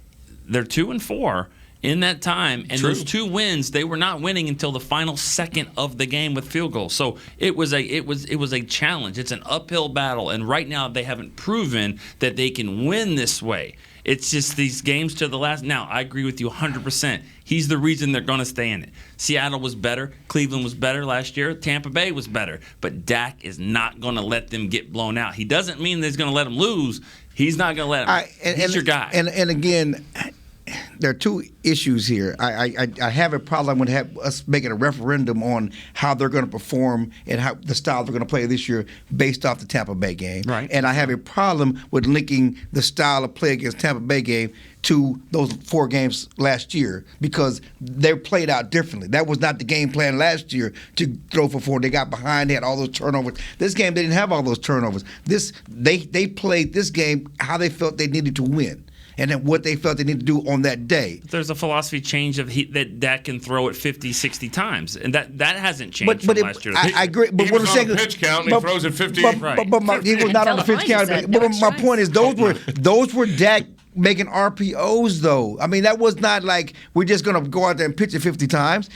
they're 2-4 in that time, and those 2 wins, they were not winning until the final second of the game with field goals. So it was a challenge. It's an uphill battle, and right now they haven't proven that they can win this way. It's just these games to the last. Now, I agree with you 100%. He's the reason they're going to stay in it. Seattle was better. Cleveland was better last year. Tampa Bay was better. But Dak is not going to let them get blown out. He doesn't mean that he's going to let them lose. He's not going to let them. He's your guy. And again, there are 2 issues here. I have a problem with us making a referendum on how they're going to perform and how the style they're going to play this year based off the Tampa Bay game. Right. And I have a problem with linking the style of play against Tampa Bay game to those 4 games last year because they played out differently. That was not the game plan last year to throw for 4. They got behind, they had all those turnovers. This game, they didn't have all those turnovers. They played this game how they felt they needed to win. And then what they felt they needed to do on that day. There's a philosophy change that Dak can throw it 50, 60 times, and that hasn't changed from last year. I agree, but he what was I'm saying, on a pitch count and he throws it 50. But he was not on the pitch count. But my point is, those were Dak making RPOs though. I mean, that was not like we're just going to go out there and pitch it 50 times.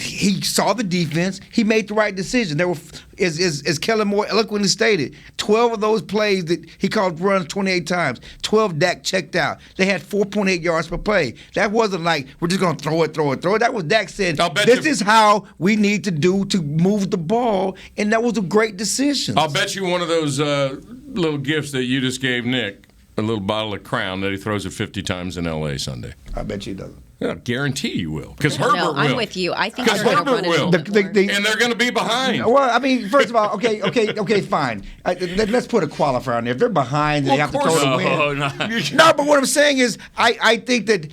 He saw the defense. He made the right decision. There were, as Kellen Moore eloquently stated, 12 of those plays that he called runs 28 times. 12 Dak checked out. They had 4.8 yards per play. That wasn't like we're just going to throw it. That was Dak saying, this is how we need to do to move the ball, and that was a great decision. I'll bet you one of those little gifts that you just gave Nick, a little bottle of Crown that he throws it 50 times in L.A. Sunday. I bet you he doesn't. I guarantee you will, because Herbert will. I'm with you. I think because Herbert will, and they're going to be behind. Well, I mean, first of all, okay, fine. Let's put a qualifier on there. If they're behind, they have to throw to win. No. No, but what I'm saying is, I think that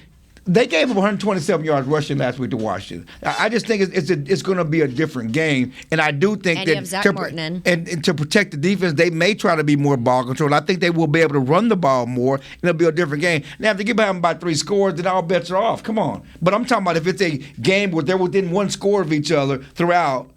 They gave up 127 yards rushing last week to Washington. I just think it's going to be a different game, and I do think and you have Zach Martin in. And to protect the defense, they may try to be more ball control. I think they will be able to run the ball more, and it'll be a different game. Now, if they get behind by 3 scores, then all bets are off. Come on. But I'm talking about if it's a game where they're within 1 score of each other throughout,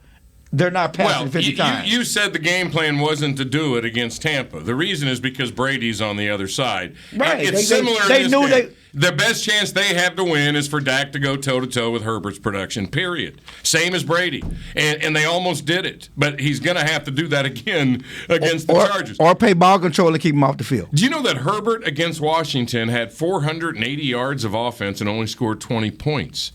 they're not passing 50 times. You said the game plan wasn't to do it against Tampa. The reason is because Brady's on the other side. Right. It's similar in this game. The best chance they have to win is for Dak to go toe-to-toe with Herbert's production, period. Same as Brady. And they almost did it. But he's going to have to do that again against the Chargers. Or pay ball control and keep him off the field. Do you know that Herbert against Washington had 480 yards of offense and only scored 20 points?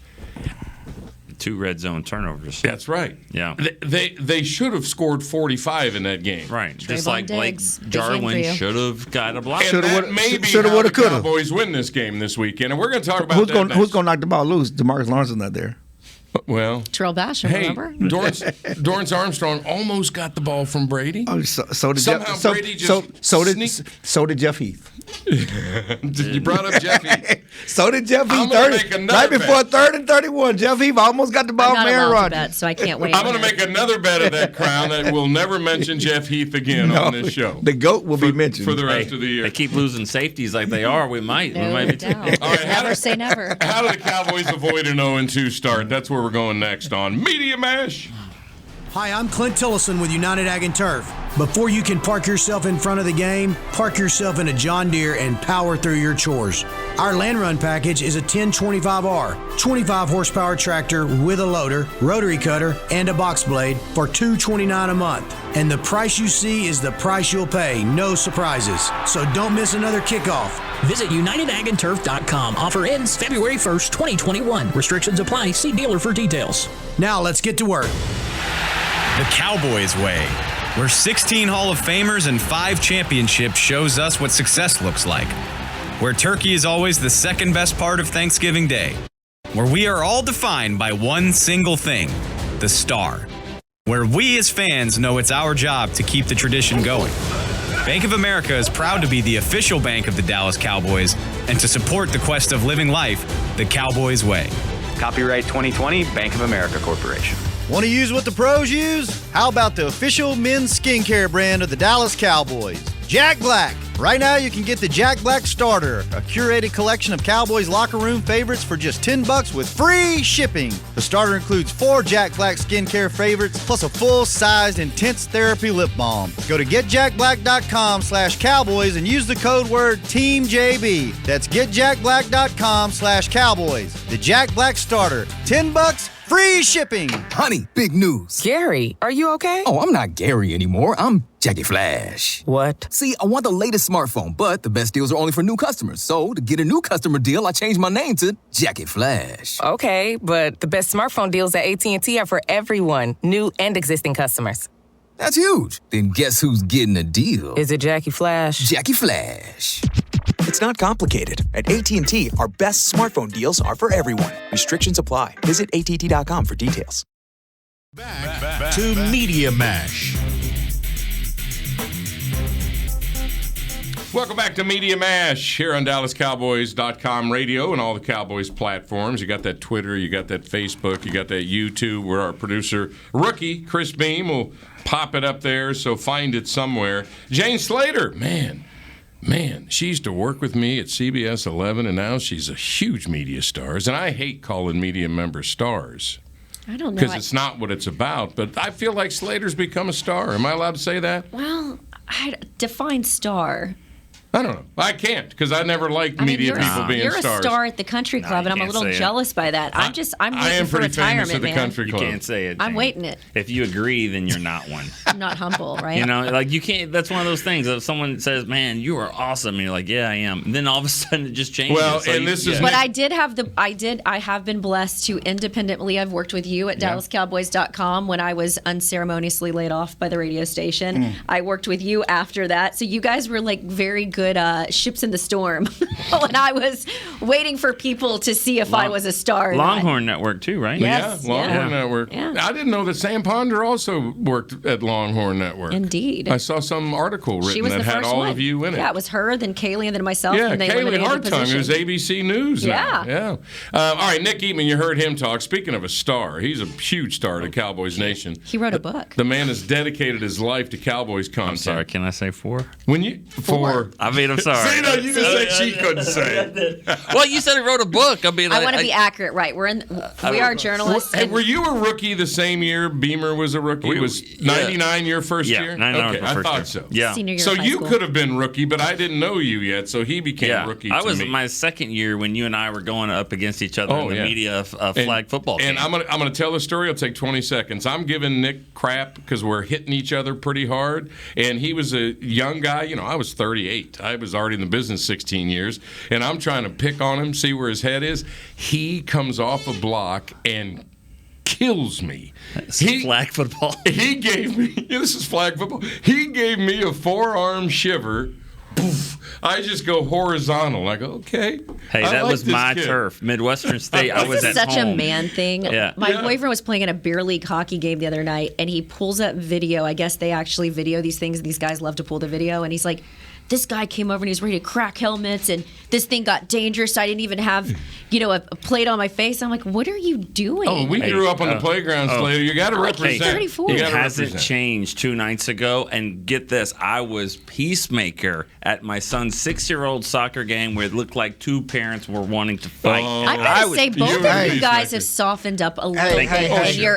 2 red zone turnovers. That's right. Yeah. They should have scored 45 in that game. Right. Trayvon Just like Blake Diggs, Jarwin should have got a block. And that may be how the Cowboys win this game this weekend. And we're going to talk about who's going to knock the ball loose? DeMarcus Lawrence's not there. Well, Terrell Basham, remember? Dorrance Armstrong almost got the ball from Brady. Oh, so did Brady just so did Jeff Heath. You brought up Jeff Heath. So did Jeff Heath. Right before 3rd and 31, Jeff Heath almost got the ball from Aaron Rodgers. So I can't wait. I'm going to make another bet of that crown that we'll never mention Jeff Heath again on this show. The GOAT will be mentioned for the rest of the year. They keep losing safeties like they are. We might. No be doubt. All right, never say never. How do the Cowboys avoid an 0-2 start? That's where we're going next on Media Mash. Hi, I'm Clint Tillison with United Ag and Turf. Before you can park yourself in front of the game, park yourself in a John Deere and power through your chores. Our Land Run package is a 1025R, 25 horsepower tractor with a loader, rotary cutter, and a box blade for $229 a month. And the price you see is the price you'll pay, no surprises. So don't miss another kickoff. Visit UnitedAgAndTurf.com. Offer ends February 1st, 2021. Restrictions apply. See dealer for details. Now let's get to work. The Cowboys way, where 16 Hall of Famers and 5 championships shows us what success looks like. Where turkey is always the second best part of Thanksgiving Day. Where we are all defined by one single thing, the star. Where we as fans know it's our job to keep the tradition going. Bank of America is proud to be the official bank of the Dallas Cowboys and to support the quest of living life the Cowboys way. Copyright 2020, Bank of America Corporation. Want to use what the pros use? How about the official men's skincare brand of the Dallas Cowboys, Jack Black? Right now, you can get the Jack Black Starter, a curated collection of Cowboys locker room favorites for just $10 with free shipping. The starter includes 4 Jack Black skincare favorites, plus a full-sized intense therapy lip balm. Go to getjackblack.com/Cowboys and use the code word TEAMJB. That's getjackblack.com/Cowboys. The Jack Black Starter, $10, free shipping. Honey, big news. Gary, are you okay? Oh, I'm not Gary anymore. I'm Jackie Flash. What? See, I want the latest smartphone, but the best deals are only for new customers. So, to get a new customer deal, I changed my name to Jackie Flash. Okay, but the best smartphone deals at AT&T are for everyone, new and existing customers. That's huge. Then guess who's getting a deal? Is it Jackie Flash? Jackie Flash. It's not complicated. At AT&T, our best smartphone deals are for everyone. Restrictions apply. Visit att.com for details. Back to Media Mash. Welcome back to Media Mash here on DallasCowboys.com radio and all the Cowboys platforms. You got that Twitter, you got that Facebook, you got that YouTube where our producer, rookie Chris Beam, will pop it up there, so find it somewhere. Jane Slater, man, she used to work with me at CBS 11, and now she's a huge media star. And I hate calling media members stars. I don't know. Because it's not what it's about, but I feel like Slater's become a star. Am I allowed to say that? Well, I define star. I don't know. I can't because I never liked media people being stars. You're a star at the country club, and I'm a little jealous by that. I'm waiting for retirement, man. Country club. You can't say it. I'm waiting it. If you agree, then you're not one. I'm not humble, right? You know, like you can't. That's one of those things. If someone says, "Man, you are awesome," and you're like, "Yeah, I am," and then all of a sudden it just changes. Well, and this is. But I have been blessed to independently. I've worked with you at DallasCowboys.com when I was unceremoniously laid off by the radio station. I worked with you after that, so you guys were like very good good ships in the storm when I was waiting for people to see if I was a star or Longhorn not. Network too, right? Yes, Longhorn Network. Yeah. I didn't know that Sam Ponder also worked at Longhorn Network. Indeed. I saw some article She written was that the had first all one. of you in it. Yeah, it was her, then Kaylee, and then myself. Yeah, and they Kaylee eliminated the Hartung, position. who's ABC News now. Yeah. All right, Nick Eatman, you heard him talk. Speaking of a star, he's a huge star to Cowboys Nation. He wrote a book. The man has dedicated his life to Cowboys content. I'm sorry, can I say 4? When you four. I mean, I'm sorry. See, no, you just said she couldn't say it. Well, you said he wrote a book. I mean, I want to be accurate, right? We are journalists. Hey, were you a rookie the same year Beamer was a rookie? Was 99 your first year? Yeah, 99 okay, was I my first thought year. so. Yeah. Senior year So of high you school. could have been rookie, but I didn't know you yet, so he became rookie I to was me. my second year when you and I were going up against each other in the media flag football game. And I'm gonna tell the story. It'll take 20 seconds. I'm giving Nick crap because we're hitting each other pretty hard. And he was a young guy. You know, I was 38. I was already in the business 16 years. And I'm trying to pick on him, see where his head is. He comes off a block and kills me. Flag football. He gave me, this is flag football. He gave me a forearm shiver. Poof. I just go horizontal. I go, okay. Hey, I that like was this my kid. turf. Midwestern State, I was This at is such home. a man thing. Yeah. My Yeah. boyfriend was playing in a beer league hockey game the other night, and he pulls up video. I guess they actually video these things. These guys love to pull the video, and he's like, this guy came over and he was ready to crack helmets, and this thing got dangerous. I didn't even have, a plate on my face. I'm like, what are you doing? Oh, we grew up on the playground, Slater. You got to represent. 34. It You gotta hasn't represent. changed 2 nights ago. And get this, I was peacemaker at my son's 6-year-old soccer game where it looked like 2 parents were wanting to fight. I gotta say, both of you guys have softened up a little bit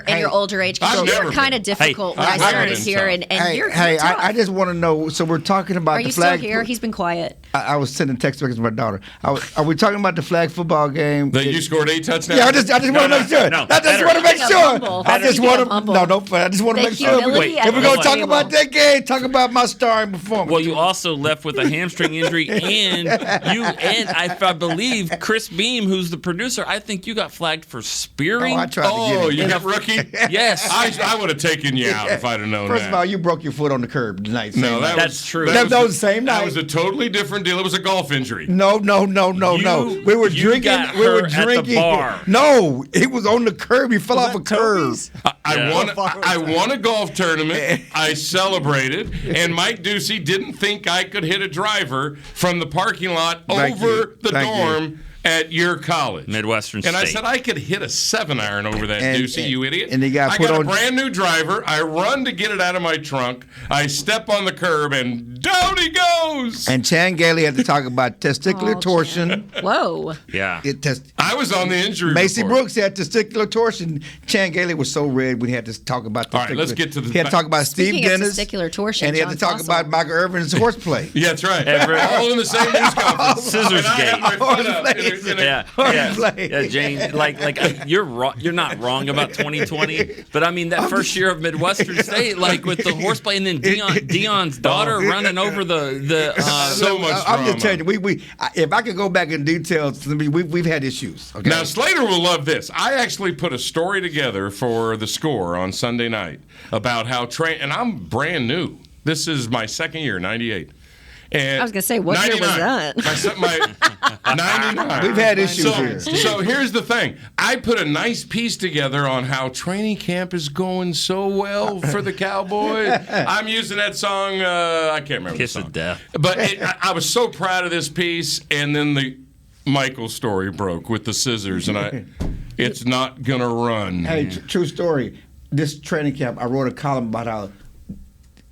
in your older age. I've Because you never were kind of been. difficult when I I've started been here, and you're hey, tough. I just want to know. So we're talking about Are the you still flag. here? He's been quiet. I was sending text messages to my daughter. Are we talking about the flag football game? That you scored 8 touchdowns? Yeah, I just want to make sure. I just want to make Speaking of sure. humble. I just Speaking want of to. humble. No, I just want to The make sure. humility If at we're the gonna talk table. about that game, talk about my starring performance. Well, you also left with a hamstring injury, and I believe Chris Beam, who's the producer, I think you got flagged for spearing. Oh, I tried to get it. You got rookie? Yes. I would have taken you out if I'd have known First that. of all, you broke your foot on the curb tonight. No, That's true. That was the same That night. was a totally different deal. It was a golf injury. No. We were you drinking. got We were her at the drinking. bar. No, it was on the curb. He fell off a curb. I won a golf tournament. I celebrated, and Mike Ducey didn't think I could hit a driver from the parking lot Thank over you. the Thank dorm at your college. Midwestern And I State. said I could hit a 7-iron over that, Ducey, you idiot. and he got I put got on- a brand new driver. I run to get it out of my trunk. I step on the curb, and down he goes. And Chan Gailey had to talk about testicular torsion. Whoa. Yeah. I was on the injury Macy report. Brooks had testicular torsion. Chan Gailey was so red we had to talk about. All right, let's get to the- He had to talk about Speaking Steve of Dennis, testicular torsion, and he had to John talk Fossil. about Michael Irvin's horseplay. Yeah, that's right. All in the same news conference. Scissors And I had gate. my foot up in a- Yeah, Jane. Like you're wrong. You're not wrong about 2020, but I mean that first year of Midwestern State, like with the horseplay, and then Dion's daughter running over the. So much I'm just drama. telling you, if I could go back in details, we've had issues. Okay? Now, Slater will love this. I actually put a story together for The Score on Sunday night about how and I'm brand new. This is my second year, 98. And I was gonna say, what year was 99. that? My 99. We've had issues here. So here's the thing. I put a nice piece together on how training camp is going so well for the Cowboys. I'm using that song, I can't remember Kiss the song. of Death. But I was so proud of this piece, and then the Michael story broke with the scissors, and it's not going to run. Hey, true story. This training camp, I wrote a column about how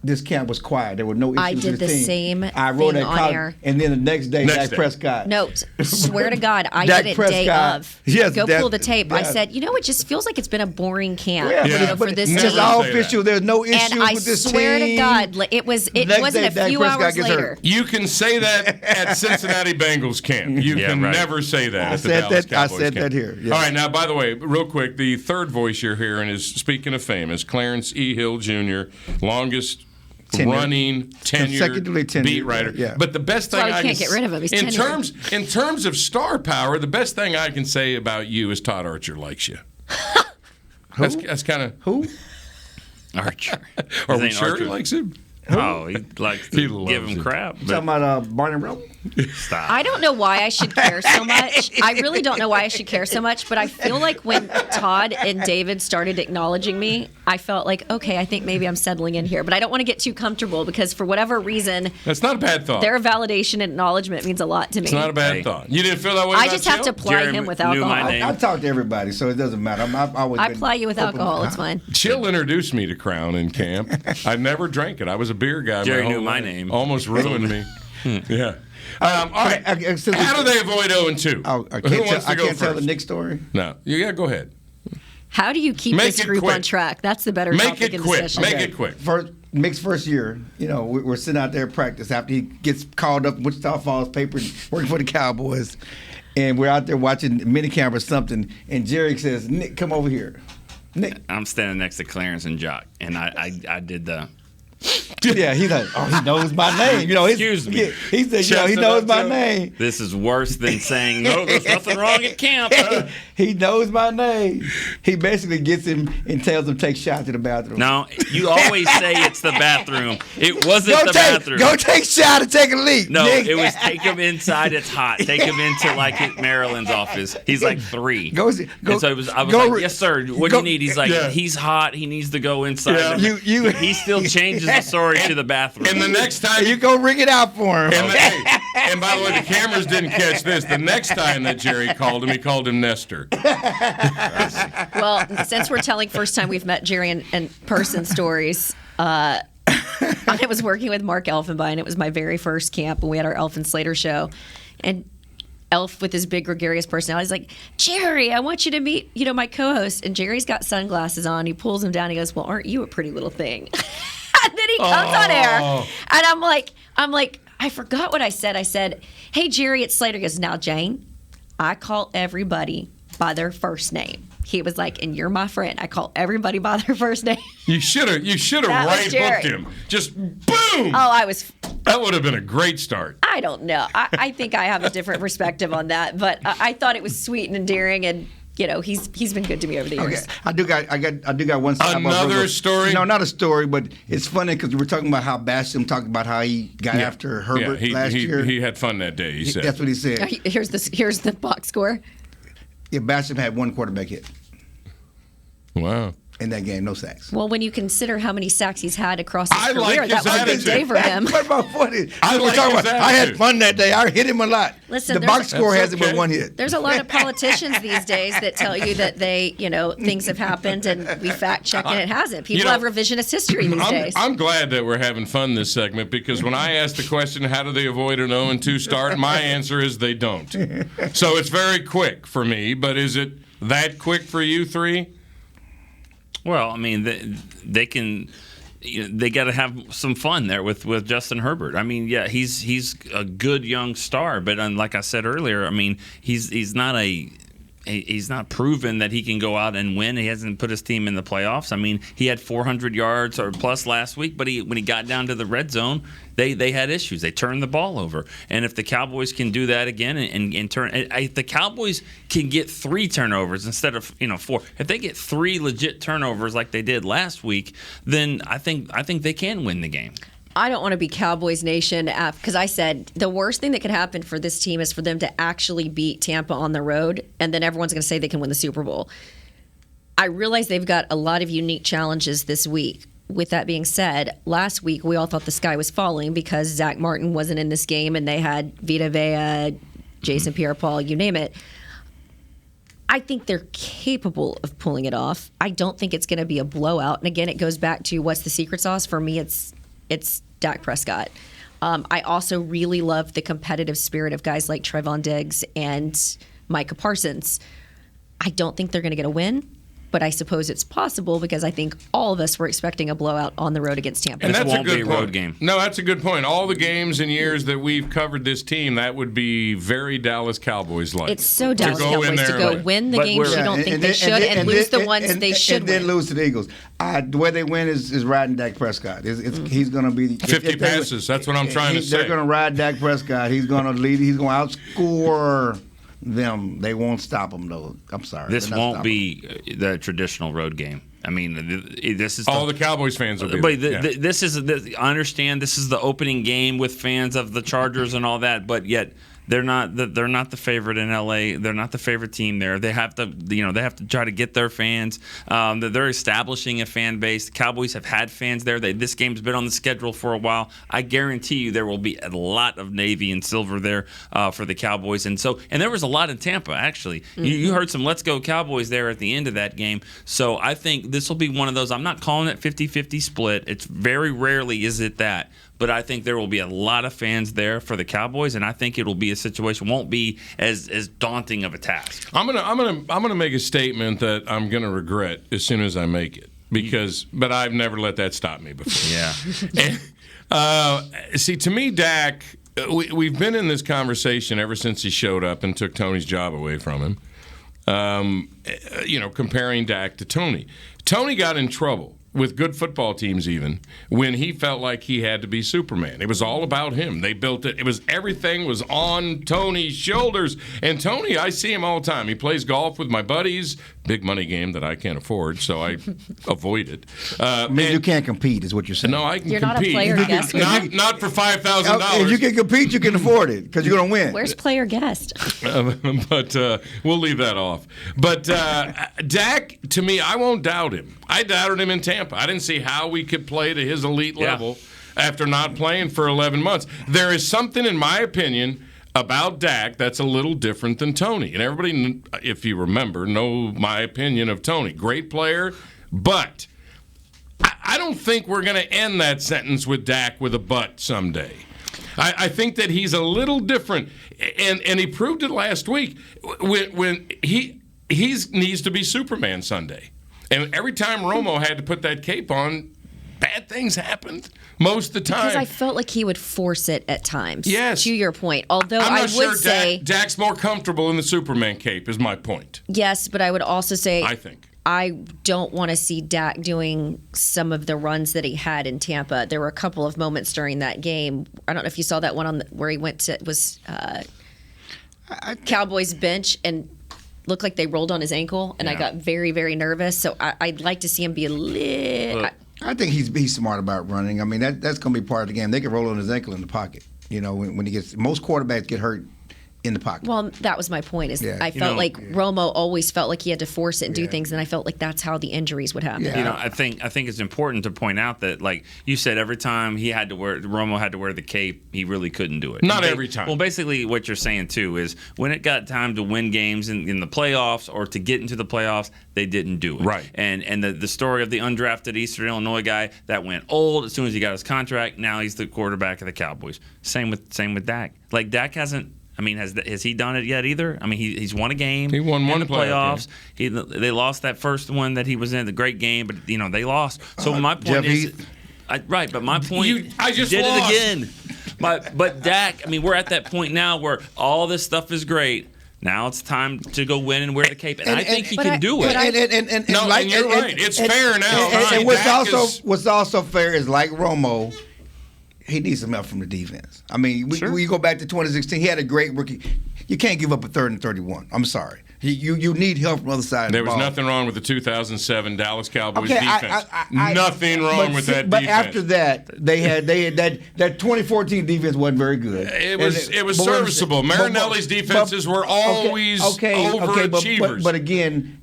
this camp was quiet. There were no issues I did with the the team. same I wrote thing that on column, air. and then the next day, Next Dak day. Prescott. No, swear to God, I Dak did it Prescott. day of. Yes, Go that- pull the tape. I yeah. said, it just feels like it's been a boring camp Yeah, for this it's team. all say that. official. There's no issues And I with this swear team. to God, it wasn't day, a Dak few Prescott hours gets later. hurt. You can say that at Cincinnati Bengals camp. You Yeah, can right. never say that I at the said Dallas that- I Cowboys said camp. that here, yeah. All right, now, by the way, real quick, the third voice you're hearing is, speaking of famous, Clarence E. Hill Jr., longest running Consecutively tenured tenured, beat writer. yeah. But the best That's thing why we I can't can get rid of him. He's in tenured. terms of star power, the best thing I can say about you is Todd Archer likes you. That's kind of Who? Archer. Are His we name sure he Archer. likes him? Oh, he likes to give him crap. You talking about Barney Rubble? Stop. I don't know why I should care so much. I really don't know why I should care so much, but I feel like when Todd and David started acknowledging me, I felt like, okay, I think maybe I'm settling in here. But I don't want to get too comfortable because for whatever reason, that's not a bad thought. Their validation and acknowledgement means a lot to me. It's not a bad thought. You didn't feel that way I about just have to ply him with alcohol. I talk to everybody, so it doesn't matter. I've always I been ply you with open- alcohol. It's fine. Chill introduced me to Crown in camp. I never drank it. I was a beer guy. Jerry my knew whole my life. name. Almost ruined me. Yeah. All right. How do they avoid 0-2? I Who wants to go can't tell the first? Nick story. No. Yeah, go ahead. How do you keep Make this it group quick. on track? That's the better Make topic it in quick. discussion. Make it quick. Mick's first year, we're sitting out there at practice after he gets called up in Wichita Falls paper working for the Cowboys. And we're out there watching minicamp or something. And Jerry says, Nick, come over here. Nick. I'm standing next to Clarence and Jock, and I did the. Yeah, he's like, he knows my name. Excuse me. He said, he knows my name. This is worse than saying, no, there's nothing wrong at camp. He knows my name. He basically gets him and tells him take shots to the bathroom. No, you always say it's the bathroom. It wasn't bathroom. Go take a shot and take a leak. No, Nick. it was take him inside. It's hot. Take him into like Maryland's office. He's like 3. Go, and so I was like, yes, sir. What do you need? He's like, he's hot. He needs to go inside. Yeah. He still changes the story to the bathroom. And the next time you go ring it out for him. And by the way, the cameras didn't catch this. The next time that Jerry called him, he called him Nestor. Well, since we're telling first time we've met Jerry in person stories, I was working with Mark Elfenbein. It was my very first camp when we had our Elf and Slater show. And Elf with his big gregarious personality is like, Jerry, I want you to meet, my co-host. And Jerry's got sunglasses on. He pulls them down. He goes, well, aren't you a pretty little thing? And then he comes on air. And I'm like, I forgot what I said. I said, hey, Jerry, it's Slater. He goes, now, Jane, I call everybody by their first name. He was like, and you're my friend. I call everybody by their first name. You should have right hooked him. Just boom. That would have been a great start. I don't know. I think I have a different perspective on that, but I thought it was sweet and endearing, and he's been good to me over the years. Okay, I do got one. Another story? No, not a story, but it's funny because we're talking about how Basham talked about how he got after Herbert last year. He had fun that day. He said that's what he said. Here's the box score. Yeah, Basham had 1 quarterback hit. Wow. In that game, no sacks. Well, when you consider how many sacks he's had across his career, like that was a big day for him. What about funny? I had fun that day. I hit him a lot. Listen, the box score has him with 1 hit. There's a lot of politicians these days that tell you that they, things have happened and we fact check and it hasn't. People have revisionist history these days. I'm glad that we're having fun this segment because when I ask the question, how do they avoid an 0-2 start, my answer is they don't. So it's very quick for me, but is it that quick for you three? Well, I mean, they can. They got to have some fun there with Justin Herbert. I mean, yeah, he's a good young star, but like I said earlier, I mean, he's not proven that he can go out and win. He hasn't put his team in the playoffs. I mean, he had 400 yards or plus last week, but when he got down to the red zone, they had issues. They turned the ball over. And if the Cowboys can do that again and turn, if the Cowboys can get 3 turnovers instead of 4. If they get 3 legit turnovers like they did last week, then I think they can win the game. I don't want to be Cowboys Nation because I said the worst thing that could happen for this team is for them to actually beat Tampa on the road, and then everyone's going to say they can win the Super Bowl. I realize they've got a lot of unique challenges this week. With that being said, last week we all thought the sky was falling because Zach Martin wasn't in this game and they had Vita Vea, Jason Pierre-Paul, you name it. I think they're capable of pulling it off. I don't think it's going to be a blowout. And again, it goes back to what's the secret sauce? For me, it's Dak Prescott. I also really love the competitive spirit of guys like Trevon Diggs and Micah Parsons. I don't think they're going to get a win, but I suppose it's possible because I think all of us were expecting a blowout on the road against Tampa. And that's won't a good be a road game. No, that's a good point. All the games and years that we've covered this team, that would be very Dallas Cowboys-like. It's so Dallas Cowboys to go win the games you don't think they should and lose the ones they should win. And then lose to the Eagles. The way they win is riding Dak Prescott. He's going to be 50 passes. That's what I'm trying to say. They're going to ride Dak Prescott. He's going to lead. He's going to outscore them. They won't stop him, though. I'm sorry. This won't be the traditional road game I mean, this is all the Cowboys fans will be. But there. this is I understand this is the opening game with fans of the Chargers and all that, but yet. They're not the favorite in LA. They're not the favorite team there. They have to try to get their fans. They're establishing a fan base. The Cowboys have had fans there. This game's been on the schedule for a while. I guarantee you there will be a lot of navy and silver there for the Cowboys. And there was a lot in Tampa actually. Mm-hmm. You heard some "Let's Go Cowboys" there at the end of that game. So I think this will be one of those. I'm not calling it 50-50 split. It's very rarely is it that. But I think there will be a lot of fans there for the Cowboys, and I think it will be a situation won't be as daunting of a task. I'm gonna make a statement that I'm gonna regret as soon as I make it but I've never let that stop me before. Yeah. And, see, to me, Dak, we've been in this conversation ever since he showed up and took Tony's job away from him. Comparing Dak to Tony. Tony got in trouble with good football teams even when he felt like he had to be Superman. It was all about him. They built it. Everything was on Tony's shoulders. And Tony, I see him all the time. He plays golf with my buddies. Big money game that I can't afford, so I avoid it. You can't compete, is what you're saying. No, I can You're compete. not a player guest. Not for $5,000. If you can compete, you can afford it because you're going to win. Where's player guest? But we'll leave that off. But Dak, to me, I won't doubt him. I doubted him in Tampa. I didn't see how we could play to his elite level after not playing for 11 months. There is something, in my opinion, about Dak that's a little different than Tony. And everybody, if you remember, know my opinion of Tony. Great player, but I don't think we're going to end that sentence with Dak with a but someday. I think that he's a little different, and he proved it last week when he needs to be Superman Sunday. And every time Romo had to put that cape on, bad things happened most of the time. Because I felt like he would force it at times. Yes. To your point. Although I'm not I would say Dak's more comfortable in the Superman cape is my point. Yes, but I would also say I think I don't want to see Dak doing some of the runs that he had in Tampa. There were a couple of moments during that game. I don't know if you saw that one where he went to Cowboys bench and looked like they rolled on his ankle, and I got very, very nervous. So I'd like to see him be a little. I think he's smart about running. I mean, that's going to be part of the game. They can roll on his ankle in the pocket. You know, when he gets most quarterbacks get hurt in the pocket. Well, that was my point. I felt like Romo always felt like he had to force it and do things, and I felt like that's how the injuries would happen. Yeah. I think it's important to point out that, like you said, every time Romo had to wear the cape, he really couldn't do it. Not every time. Well, basically, what you're saying too is when it got time to win games in the playoffs or to get into the playoffs, they didn't do it. Right. And the story of the undrafted Eastern Illinois guy that went old as soon as he got his contract. Now he's the quarterback of the Cowboys. Same with Dak. Like Dak hasn't. I mean, has he done it yet either? I mean, he's won a game. He won one in the playoffs. They lost that first one that he was in, the great game, but they lost. So my point is, right. But my point, I just did lost. it again. But Dak, I mean, we're at that point now where all this stuff is great. Now it's time to go win and wear the cape, and I think he can do it. And you're right. It's fair now. And what's also fair is like Romo. He needs some help from the defense. I mean, we go back to 2016. He had a great rookie. You can't give up a 3rd and 31. I'm sorry. You need help from the other side of the ball. There was nothing wrong with the 2007 Dallas Cowboys defense. Nothing wrong with that but defense. But after that, they had that 2014 defense wasn't very good. It was serviceable. Marinelli's defenses were always overachievers. But again,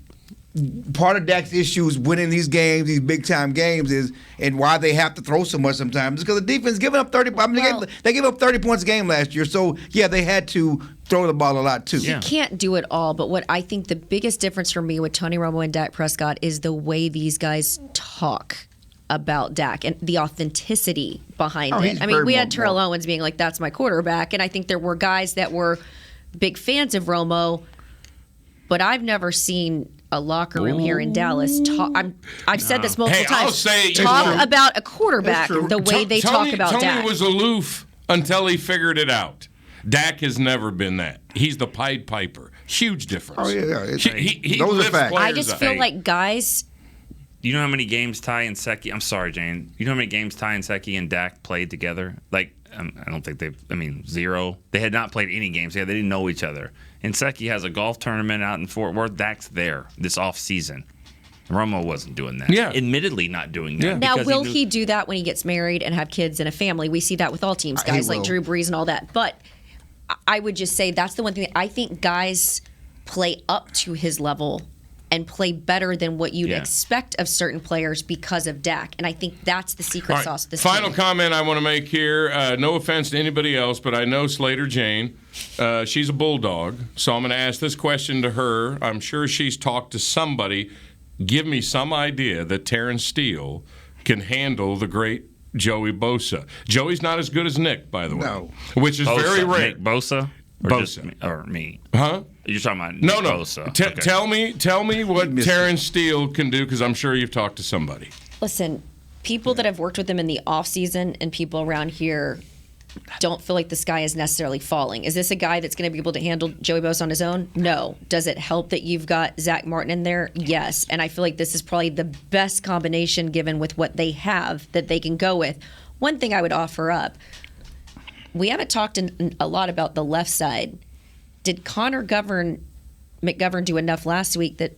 part of Dak's issue is winning these games, these big time games, and why they have to throw so much sometimes is because the defense giving up 30. I mean, they gave up 30 points a game last year, so they had to throw the ball a lot too. You can't do it all, but what I think the biggest difference for me with Tony Romo and Dak Prescott is the way these guys talk about Dak and the authenticity behind it. I mean, we had Terrell Owens being like, "That's my quarterback," and I think there were guys that were big fans of Romo, but I've never seen a locker room here in Dallas I've said this multiple times. Talk about a quarterback the way they talk about Dak. Tony was aloof until he figured it out. Dak has never been that. He's the Pied Piper. Huge difference. Oh yeah, he those are facts. I just feel like guys. You know how many games Ty and Secchi? I'm sorry, Jane. You know how many games Ty and Secchi and Dak played together? Like, I don't think zero. They had not played any games. They didn't know each other. And Secchi has a golf tournament out in Fort Worth. Dak's there this off season. Romo wasn't doing that. Yeah. Admittedly not doing that. Now, because will knew- he do that when he gets married and have kids and a family? We see that with all teams, guys like Drew Brees and all that. But I would just say that's the one thing that I think guys play up to his level and play better than what you'd expect of certain players because of Dak. And I think that's the secret sauce of this Final team. comment I want to make here. No offense to anybody else, but I know Slater Jane. She's a bulldog. So I'm going to ask this question to her. I'm sure she's talked to somebody. Give me some idea that Terrence Steele can handle the great Joey Bosa. Joey's not as good as Nick, by the way. No. Which is very rare. Nick Bosa? Or Bosa. just me, or me? Huh? You're talking about Nick No. Bosa. Okay. Tell me what Terrence Steele can do, because I'm sure you've talked to somebody. Listen, people that have worked with him in the offseason and people around here don't feel like the sky is necessarily falling. Is this a guy that's going to be able to handle Joey Bosa on his own? No. Does it help that you've got Zach Martin in there? Yes. And I feel like this is probably the best combination given with what they have that they can go with. One thing I would offer up, we haven't talked a lot about the left side. Did Connor McGovern do enough last week that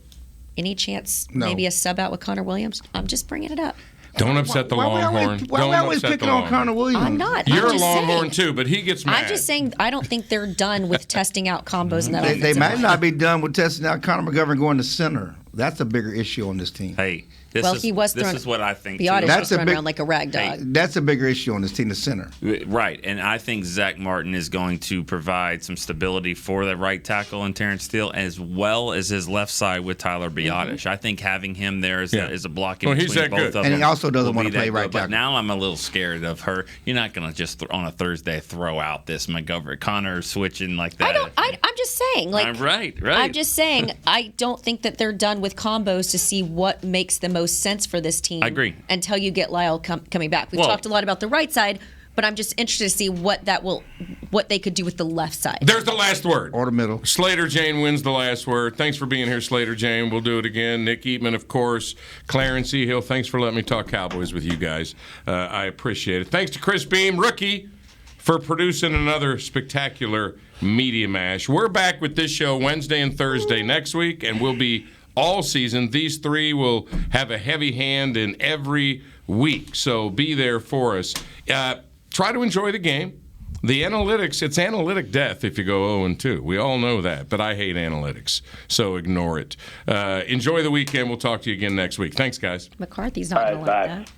any chance maybe a sub out with Connor Williams? I'm just bringing it up. Don't upset the Longhorn. Why are we always picking on Connor Williams? I'm not. You're I'm a just Longhorn saying. too, but he gets mad. I'm just saying I don't think they're done with testing out combos in that They offensive might line. not be done with testing out Connor McGovern going to center. That's a bigger issue on this team. Hey, He was this thrown, is what I think. The too. audience was thrown around like a rag dog. That's a bigger issue on this team, the center. Right, and I think Zach Martin is going to provide some stability for the right tackle in Terrence Steele, as well as his left side with Tyler Biotish. I think having him there is a block in Well, between he's that both good. of them. And he also doesn't will want be to play that right good. But tackle. now I'm a little scared of her. You're not going to just on a Thursday throw out this McGovern Connor switching like that. I'm just saying. Like, right. I'm just saying I don't think that they're done with combos to see what makes the most sense for this team. I agree. Until you get Lyle coming back. We've talked a lot about the right side, but I'm just interested to see what they could do with the left side. There's the last word. Or the middle. Slater Jane wins the last word. Thanks for being here, Slater Jane. We'll do it again. Nick Eatman, of course. Clarence E. Hill, thanks for letting me talk Cowboys with you guys. I appreciate it. Thanks to Chris Beam, rookie, for producing another spectacular Media Mash. We're back with this show Wednesday and Thursday next week, and we'll be all season. These three will have a heavy hand in every week, so be there for us. Try to enjoy the game. The analytics, it's analytic death if you go 0-2. We all know that, but I hate analytics, so ignore it. Enjoy the weekend. We'll talk to you again next week. Thanks, guys. McCarthy's not going to like that.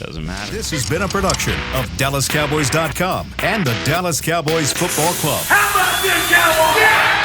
Doesn't matter. This has been a production of DallasCowboys.com and the Dallas Cowboys Football Club. How about this, Cowboys? Yeah!